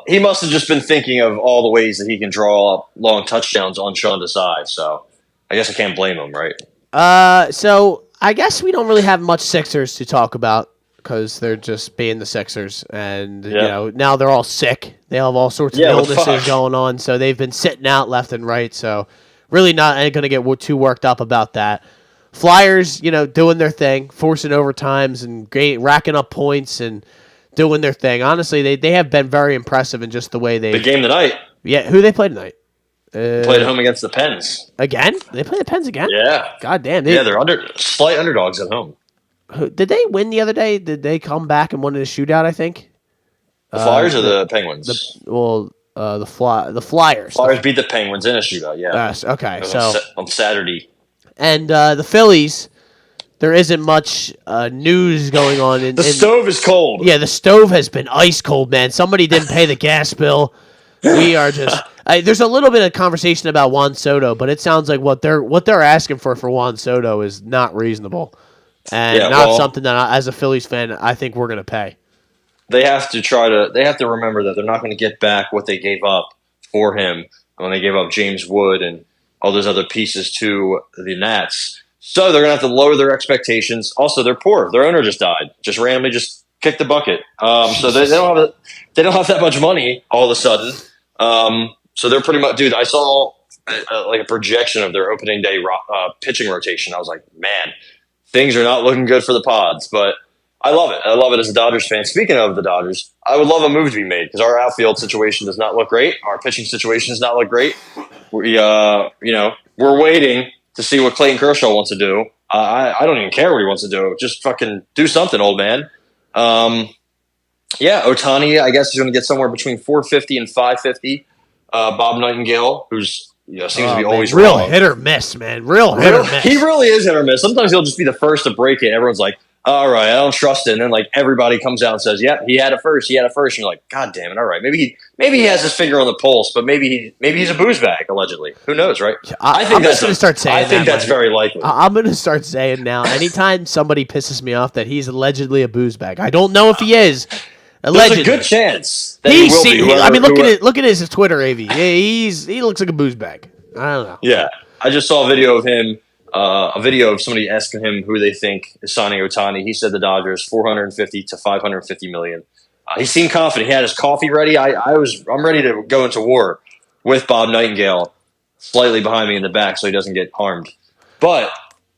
He must have just been thinking of all the ways that he can draw up long touchdowns on Sean Desai. So I guess I can't blame him, right? So I guess we don't really have much Sixers to talk about because they're just being the Sixers. And, now they're all sick. They have all sorts of illnesses going on. So they've been sitting out left and right. So really not going to get too worked up about that. Flyers, doing their thing, forcing overtimes and racking up points and doing their thing. Honestly, they have been very impressive in just the way they... The game tonight. Yeah, who they played tonight? Played at home against the Pens. Again? They play the Pens again? Yeah. God damn. They're slight underdogs at home. Did they win the other day? Did they come back and win in a shootout, I think? The Flyers or the Penguins? The Flyers. Flyers beat the Penguins in a shootout, yeah. Yes, okay. So on Saturday. And the Phillies, there isn't much news going on. The stove is cold. Yeah, the stove has been ice cold, man. Somebody didn't pay the gas bill. We are just... there's a little bit of conversation about Juan Soto, but it sounds like what they're asking for Juan Soto is not reasonable. And something that, as a Phillies fan, I think we're going to pay. they have to remember that they're not going to get back what they gave up for him when they gave up James Wood and all those other pieces to the Nats. So they're going to have to lower their expectations. Also, they're poor. Their owner just died. Just randomly just kicked the bucket. So they don't have that much money all of a sudden. So they're pretty much, dude, I saw like a projection of their opening day pitching rotation. I was like, man, things are not looking good for the Pods, but I love it. I love it as a Dodgers fan. Speaking of the Dodgers, I would love a move to be made because our outfield situation does not look great. Our pitching situation does not look great. We're waiting to see what Clayton Kershaw wants to do. I don't even care what he wants to do. Just fucking do something, old man. Ohtani, I guess, is going to get somewhere between 450 and 550. Bob Nightingale, who's seems to be always real wrong. hit or miss, man. Real hit or miss. He really is hit or miss. Sometimes he'll just be the first to break it. Everyone's like, all right, I don't trust it. And then like everybody comes out and says, yep, he had it first. And you're like, God damn it. All right. Maybe he has his finger on the pulse, but maybe he's a booze bag, allegedly. Who knows, right? I think that's very likely. I'm going to start saying now, anytime somebody pisses me off that he's allegedly a booze bag. I don't know if he is. Allegedly. There's a good chance that he will be. Look at his Twitter, AV. Yeah, he looks like a booze bag. I don't know. Yeah. I just saw a video of him. A video of somebody asking him who they think is signing Ohtani. He said the Dodgers, 450 to 550 million. He seemed confident. He had his coffee ready. I'm ready to go into war with Bob Nightingale slightly behind me in the back so he doesn't get harmed. But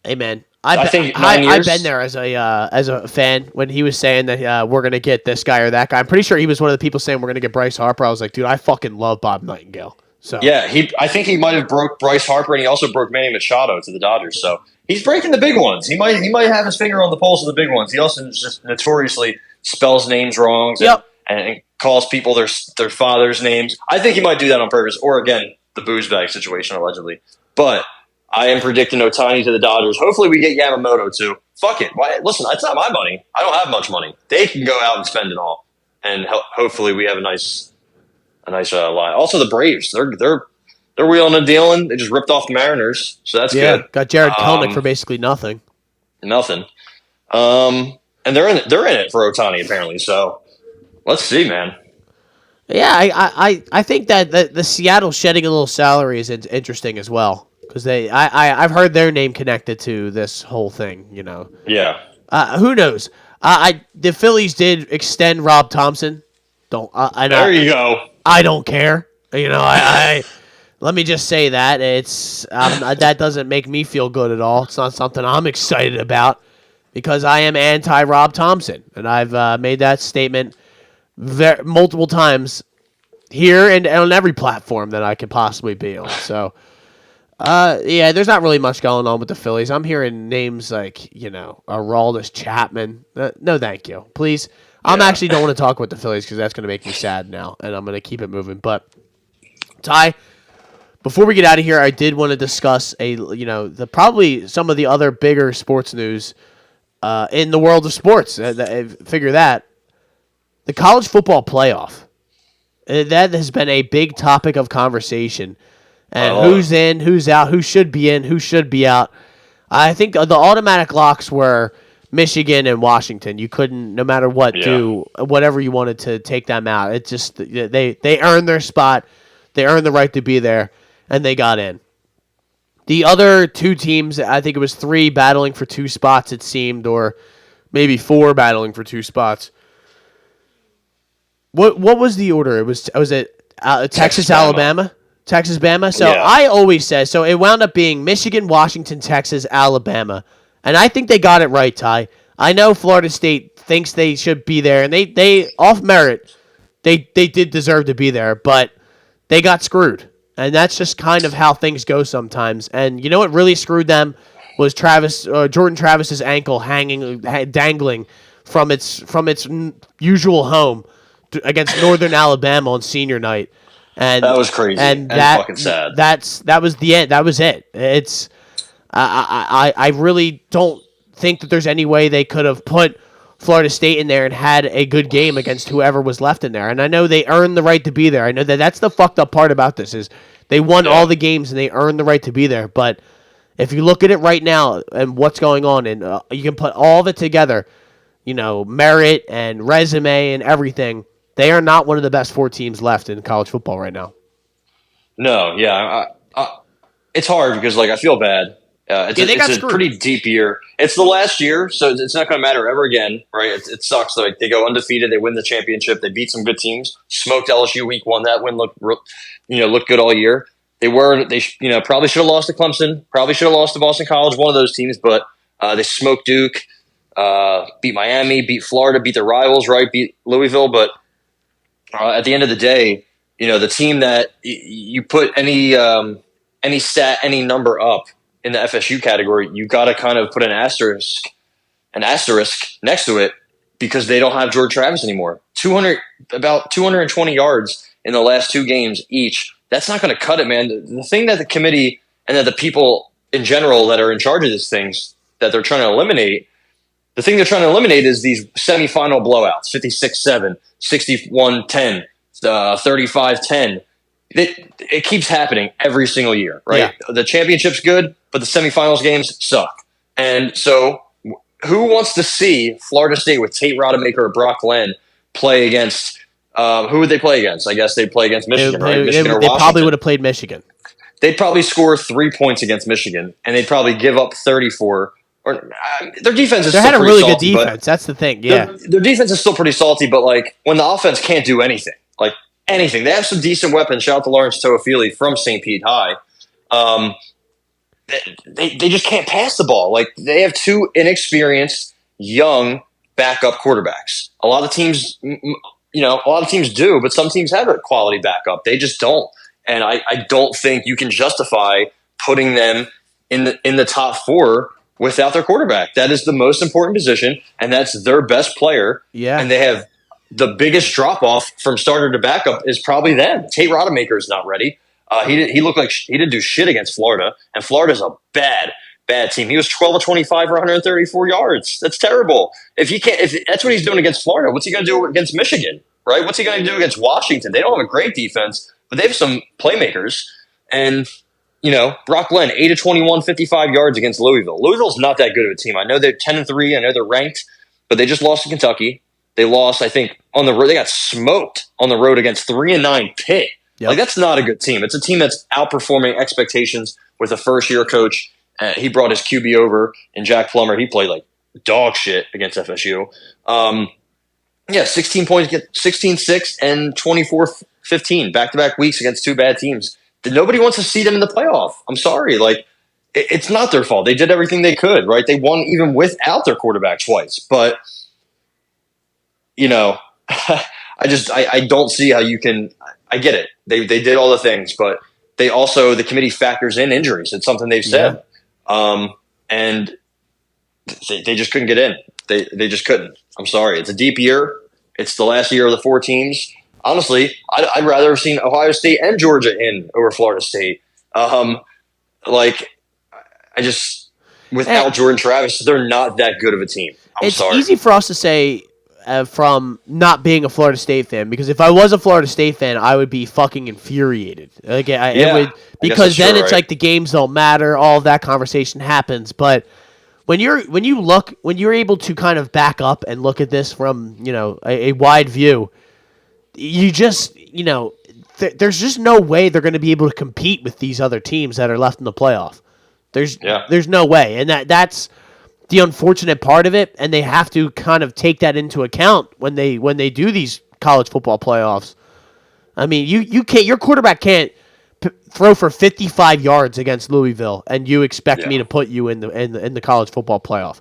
hey, man, I think I've been there as a fan when he was saying that we're gonna get this guy or that guy. I'm pretty sure he was one of the people saying we're gonna get Bryce Harper. I was like, dude, I fucking love Bob Nightingale. So yeah, I think he might have broke Bryce Harper, and he also broke Manny Machado to the Dodgers. So he's breaking the big ones. He might have his finger on the pulse of the big ones. He also just notoriously spells names wrong and calls people their father's names. I think he might do that on purpose, or again, the booze bag situation allegedly. But I am predicting Ohtani to the Dodgers. Hopefully, we get Yamamoto too. Fuck it. Listen, it's not my money. I don't have much money. They can go out and spend it all, and hopefully, we have a nice line. Also, the Braves, they're wheeling and dealing. They just ripped off the Mariners, so that's good. Got Jared Kelenic for basically nothing. Nothing. And they're in it for Ohtani apparently. So let's see, man. Yeah, I think that the Seattle shedding a little salary is interesting as well because I've heard their name connected to this whole thing. Yeah. Who knows? The Phillies did extend Rob Thompson. There you go. I don't care. I let me just say that that doesn't make me feel good at all. It's not something I'm excited about because I am anti Rob Thompson, and I've made that statement multiple times here and on every platform that I could possibly be on. So, there's not really much going on with the Phillies. I'm hearing names like Aroldis Chapman. No, thank you, please. I actually don't want to talk with the Phillies because that's going to make me sad now, and I'm going to keep it moving. But Ty, before we get out of here, I did want to discuss probably some of the other bigger sports news in the world of sports. Figure that the college football playoff that has been a big topic of conversation, and who's in, who's out, who should be in, who should be out. I think the automatic locks were Michigan and Washington. You couldn't, no matter what, do whatever you wanted to take them out. It just they earned their spot, they earned the right to be there, and they got in. The other two teams, I think it was 3 battling for 2 spots. It seemed, or maybe 4 battling for 2 spots. What was the order? Was it Texas, Alabama, Texas, Bama? So I always said so. It wound up being Michigan, Washington, Texas, Alabama. And I think they got it right, Ty. I know Florida State thinks they should be there, and they off merit, they did deserve to be there, but they got screwed. And that's just kind of how things go sometimes. And you know what really screwed them was Jordan Travis's ankle dangling from its usual home against Northern Alabama on senior night. And that was crazy and fucking sad. That was the end. That was it. It's I really don't think that there's any way they could have put Florida State in there and had a good game against whoever was left in there. And I know they earned the right to be there. I know that's the fucked up part about this is they won all the games and they earned the right to be there. But if you look at it right now and what's going on, and you can put all of it together, merit and resume and everything, they are not one of the best 4 teams left in college football right now. No, yeah, it's hard because I feel bad. It's a pretty deep year. It's the last year, so it's not going to matter ever again, right? It sucks. They go undefeated, they win the championship, they beat some good teams, smoked LSU week 1. That win looked good all year. They probably should have lost to Clemson, probably should have lost to Boston College, one of those teams, but they smoked Duke, beat Miami, beat Florida, beat their rivals, right? Beat Louisville, but at the end of the day, the team that you put any stat, any number up in the FSU category, you got to kind of put an asterisk next to it because they don't have Jordan Travis anymore. About 220 yards in the last 2 games each. That's not going to cut it, man. The thing that the committee and that the people in general that are in charge of these things that they're trying to eliminate, the thing they're trying to eliminate is these semifinal blowouts, 56-7, 61-10, 35-10. It keeps happening every single year, right? Yeah. The championship's good, but the semifinals games suck. And so who wants to see Florida State with Tate Rodemaker or Brock Glenn play against who would they play against? I guess they'd play against Michigan, right? Michigan or Washington. They probably would have played Michigan. They'd probably score 3 points against Michigan, and they'd probably give up 34. Or their defense is still pretty salty. They had a really good defense. That's the thing, yeah. Their defense is still pretty salty, but when the offense can't do anything, anything. They have some decent weapons. Shout out to Lawrence Toafili from St. Pete High. They just can't pass the ball. They have 2 inexperienced, young backup quarterbacks. A lot of teams do, but some teams have a quality backup. They just don't. And I don't think you can justify putting them in the top 4 without their quarterback. That is the most important position, and that's their best player. Yeah. And they have the biggest drop-off from starter to backup is probably them. Tate Rodemaker is not ready. He looked like he didn't do shit against Florida, and Florida's a bad team. He was 12 of 25 for 134 yards. That's terrible. If that's what he's doing against Florida, what's he going to do against Michigan, right? What's he going to do against Washington? They don't have a great defense, but they have some playmakers. And, Brock Glenn, 8 of 21, 55 yards against Louisville. Louisville's not that good of a team. I know they're 10-3. I know they're ranked, but they just lost to Kentucky. They lost, I think, on the road. They got smoked on the road against 3-9 Pitt. Yep. That's not a good team. It's a team that's outperforming expectations with a first-year coach. He brought his QB over, and Jack Plummer. He played like dog shit against FSU. 16 points, 16-6, and 24-15 back-to-back weeks against 2 bad teams. Nobody wants to see them in the playoff. I'm sorry. It's not their fault. They did everything they could, right? They won even without their quarterback twice. But, I don't see how you can – I get it. They did all the things, but the committee factors in injuries. It's something they've said. Yeah. And they just couldn't get in. They just couldn't. I'm sorry. It's a deep year. It's the last year of the 4 teams. Honestly, I'd rather have seen Ohio State and Georgia in over Florida State. Without Jordan Travis, they're not that good of a team. It's easy for us to say from not being a Florida State fan, because if I was a Florida State fan, I would be fucking infuriated. It would, because then it's like the games don't matter. All of that conversation happens, but when you're able to kind of back up and look at this from a wide view, you just there's just no way they're going to be able to compete with these other teams that are left in the playoff. There's no way, and that's the unfortunate part of it, and they have to kind of take that into account when they do these college football playoffs. I mean, you can't, your quarterback can't throw for 55 yards against Louisville, and you expect me to put you in the college football playoff.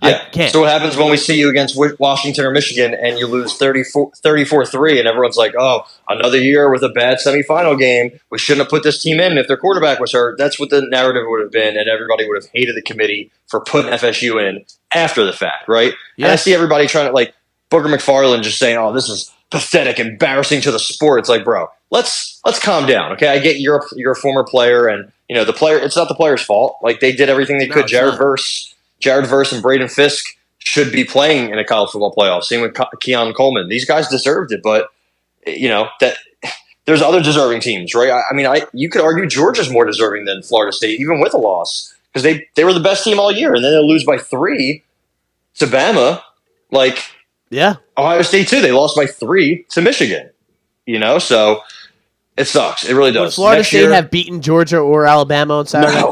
Yeah. I can't. So what happens when we see you against Washington or Michigan and you lose 34-3 and everyone's like, oh, another year with a bad semifinal game. We shouldn't have put this team in if their quarterback was hurt. That's what the narrative would have been, and everybody would have hated the committee for putting FSU in after the fact, right? Yeah. And I see everybody trying to, Booger McFarland just saying, oh, this is pathetic, embarrassing to the sport. It's like, bro, let's calm down, okay? I get you're a former player, and, the player, it's not the player's fault. They did everything they could. Jared Verse and Braden Fisk should be playing in a college football playoff. Same with Keon Coleman. These guys deserved it, but that there's other deserving teams, right? You could argue Georgia's more deserving than Florida State, even with a loss, because they were the best team all year, and then they'll lose by 3 to Bama. Like, Yeah. Ohio State, too. They lost by 3 to Michigan. So it sucks. It really Would does. Florida Next State year, have beaten Georgia or Alabama on Saturday?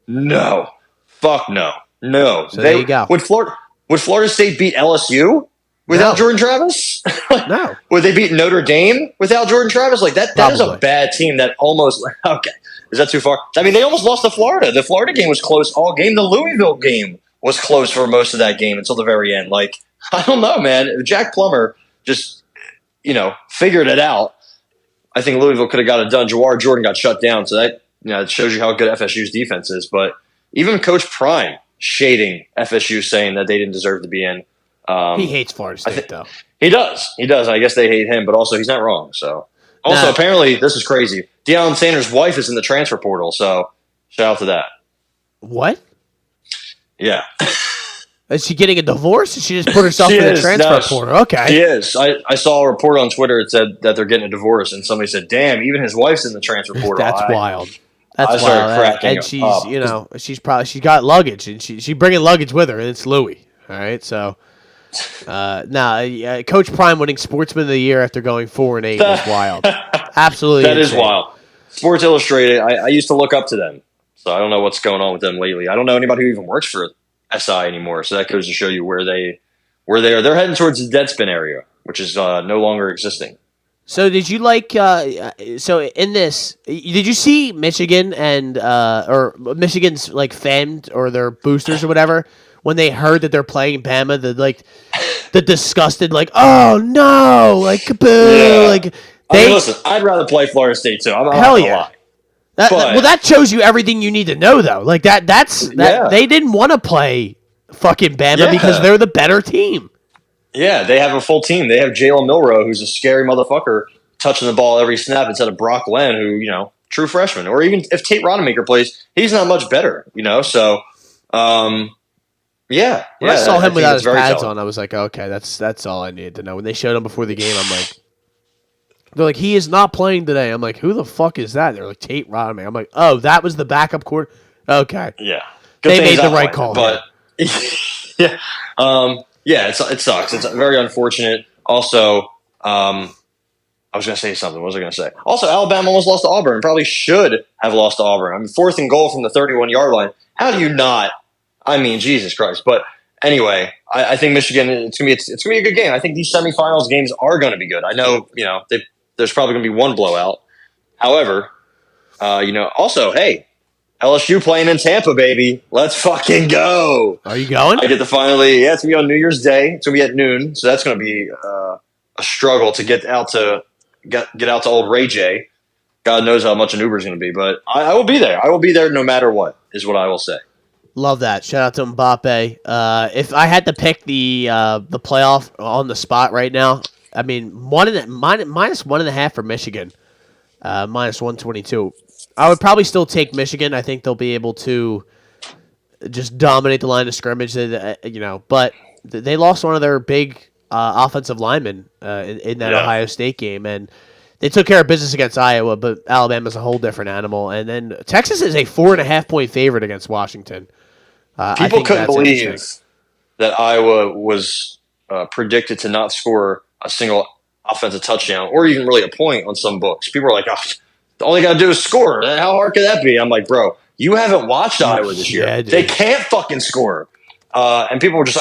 No. Fuck no. So there you go. Would Florida State beat LSU without No. Jordan Travis? No. Would they beat Notre Dame without Jordan Travis? Like that is a Probably. bad team that almost okay. Is that too far? I mean, they almost lost to Florida. The Florida game was close all game. The Louisville game was close for most of that game until the very end. Like, I don't know, man. Jack Plummer just, figured it out. I think Louisville could have got it done. Jawar Jordan got shut down, so that it shows you how good FSU's defense is. But even Coach Prime shading FSU, saying that they didn't deserve to be in. He hates Florida State, though. He does. I guess they hate him, but also he's not wrong. So, also apparently this is crazy. Deion Sanders' wife is in the transfer portal, so shout out to that. What? Yeah. Is she getting a divorce? Or she just put herself in the transfer portal? Okay. She is. I saw a report on Twitter. It said that they're getting a divorce, and somebody said, "Damn, even his wife's in the transfer portal." That's wild. I started cracking and she's she's got luggage, and she's bringing luggage with her, and it's Louis. All right, so Coach Prime winning Sportsman of the Year after going 4-8 was wild. Absolutely, that insane. is wild. Sports Illustrated. I used to look up to them, so I don't know what's going on with them lately. I don't know anybody who even works for SI anymore, so that goes to show you where they are. They're heading towards the Deadspin area, which is no longer existing. So did you like? So in this, did you see Michigan and or Michigan's like fan or their boosters or whatever when they heard that they're playing Bama? The disgusted oh no, like kaboo, like they. Listen, I'd rather play Florida State too. I'm hell not yeah. lie. That shows you everything you need to know, though. Like they didn't want to play fucking Bama because they're the better team. Yeah, they have a full team. They have Jalen Milroe, who's a scary motherfucker, touching the ball every snap instead of Brock Len, who, true freshman. Or even if Tate Rodemaker plays, he's not much better, so, yeah. When I saw him without his pads on, I was like, okay, that's all I needed to know. When they showed him before the game, I'm like, they're like, he is not playing today. I'm like, who the fuck is that? They're like, Tate Rodemaker. I'm like, oh, that was the backup quarter? Okay. Yeah. They made the right call. But, yeah. Yeah, it sucks. It's very unfortunate. Also, I was going to say something. What was I going to say? Also, Alabama almost lost to Auburn. Probably should have lost to Auburn. I mean, 4th and goal from the 31-yard line. How do you not? I mean, Jesus Christ. But anyway, I think Michigan. It's gonna be a good game. I think these semifinals games are going to be good. I know. There's probably going to be one blowout. However, also, hey. LSU playing in Tampa, baby. Let's fucking go. Are you going? I get to finally, it's going to be on New Year's Day. It's going to be at noon. So that's going to be a struggle to get out to old Ray J. God knows how much an Uber is going to be. But I will be there. I will be there no matter what, is what I will say. Love that. Shout out to Mbappe. If I had to pick the playoff on the spot right now, I mean, minus 1.5 for Michigan, minus 122. I would probably still take Michigan. I think they'll be able to just dominate the line of scrimmage. But they lost one of their big offensive linemen in that Ohio State game, and they took care of business against Iowa. But Alabama's a whole different animal, and then Texas is a 4.5-point favorite against Washington. People couldn't believe that Iowa was predicted to not score a single offensive touchdown or even really a point on some books. People were like, "Oh, all they got to do is score. How hard could that be?" I'm like, bro, you haven't watched Iowa this year. Yeah, they can't fucking score. And people were just,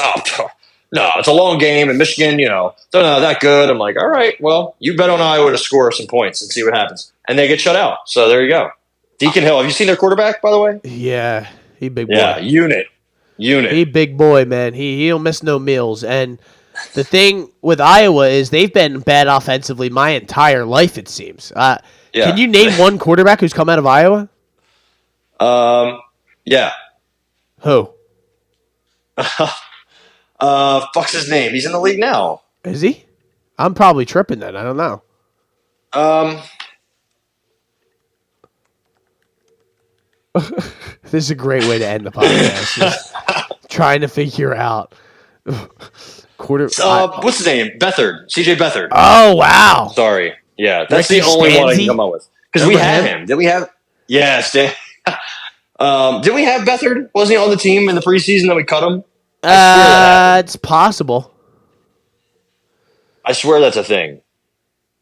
no, it's a long game. And Michigan, they're not that good. I'm like, all right, well, you bet on Iowa to score some points and see what happens. And they get shut out. So there you go. Deacon Hill. Have you seen their quarterback, by the way? Yeah, he big boy. Yeah, unit. He big boy, man. He don't miss no meals. And the thing with Iowa is they've been bad offensively my entire life, it seems. Can you name one quarterback who's come out of Iowa? Yeah. Who? Fuck's his name? He's in the league now. Is he? I'm probably tripping then. I don't know. This is a great way to end the podcast. Just trying to figure out what's his name? Bethard. CJ Bethard. Oh, wow. Sorry. Yeah, that's Ricky the only one I Stanzi? can come up with. Because we had him. Did we have? Yes. Did we have Bethard? Wasn't he on the team in the preseason that we cut him? It's possible. I swear that's a thing.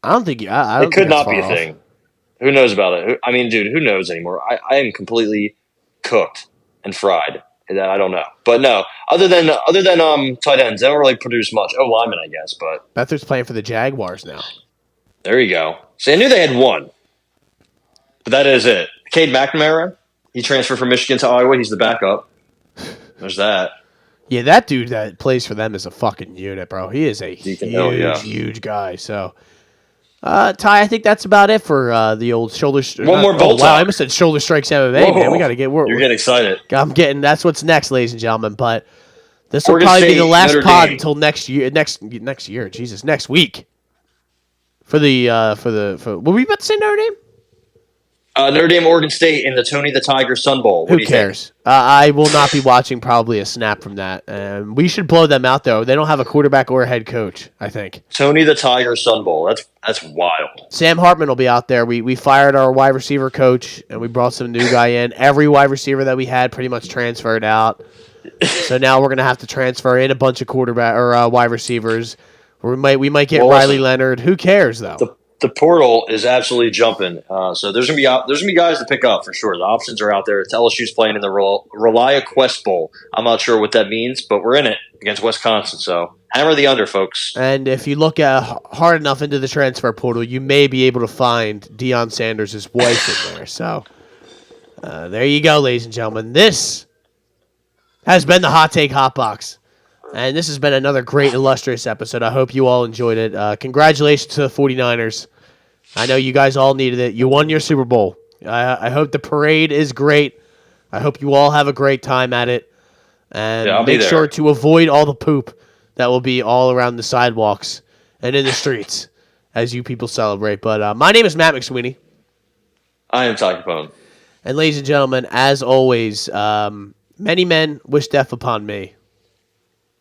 I don't think. I don't It could think that's not be a far off. thing. Who knows about it? I mean, dude, who knows anymore? I am completely cooked and fried. I don't know, but no. Other than tight ends, they don't really produce much. Oh, linemen, I guess, but Beathard's playing for the Jaguars now. there you go. See, I knew they had one, but that is it. Cade McNamara, he transferred from Michigan to Iowa. He's the backup. There's that. Yeah, that dude that plays for them is a fucking unit, bro. He is a Deacon Hill, yeah. huge guy. So, Ty, I think that's about it for the old shoulder. One more bolt wow, talk. I almost said shoulder strikes MMA, man. We got to get. You're getting excited. I'm getting. That's what's next, ladies and gentlemen. But this will Oregon probably be State, the last Notre pod Dame. until next year. Next year, Jesus, next week. For were we about to say Notre Dame? Notre Dame, Oregon State in the Tony the Tiger Sun Bowl. What do Who you cares? I will not be watching probably a snap from that. We should blow them out, though. They don't have a quarterback or a head coach, I think. Tony the Tiger Sun Bowl. That's wild. Sam Hartman will be out there. We fired our wide receiver coach, and we brought some new guy in. Every wide receiver that we had pretty much transferred out. So now we're going to have to transfer in a bunch of quarterback or wide receivers. We might get Riley Leonard. Who cares, though? The portal is absolutely jumping. So there's gonna be guys to pick up for sure. The options are out there. LSU's playing in the Relia Quest Bowl. I'm not sure what that means, but we're in it against Wisconsin. So hammer the under, folks. And if you look hard enough into the transfer portal, you may be able to find Deion Sanders' wife in there. So there you go, ladies and gentlemen. This has been the Hot Take Hot Box. And this has been another great, illustrious episode. I hope you all enjoyed it. Congratulations to the 49ers. I know you guys all needed it. You won your Super Bowl. I hope the parade is great. I hope you all have a great time at it. And make sure to avoid all the poop that will be all around the sidewalks and in the streets as you people celebrate. But my name is Matt McSweeney. I am Ty Capone. And ladies and gentlemen, as always, many men wish death upon me.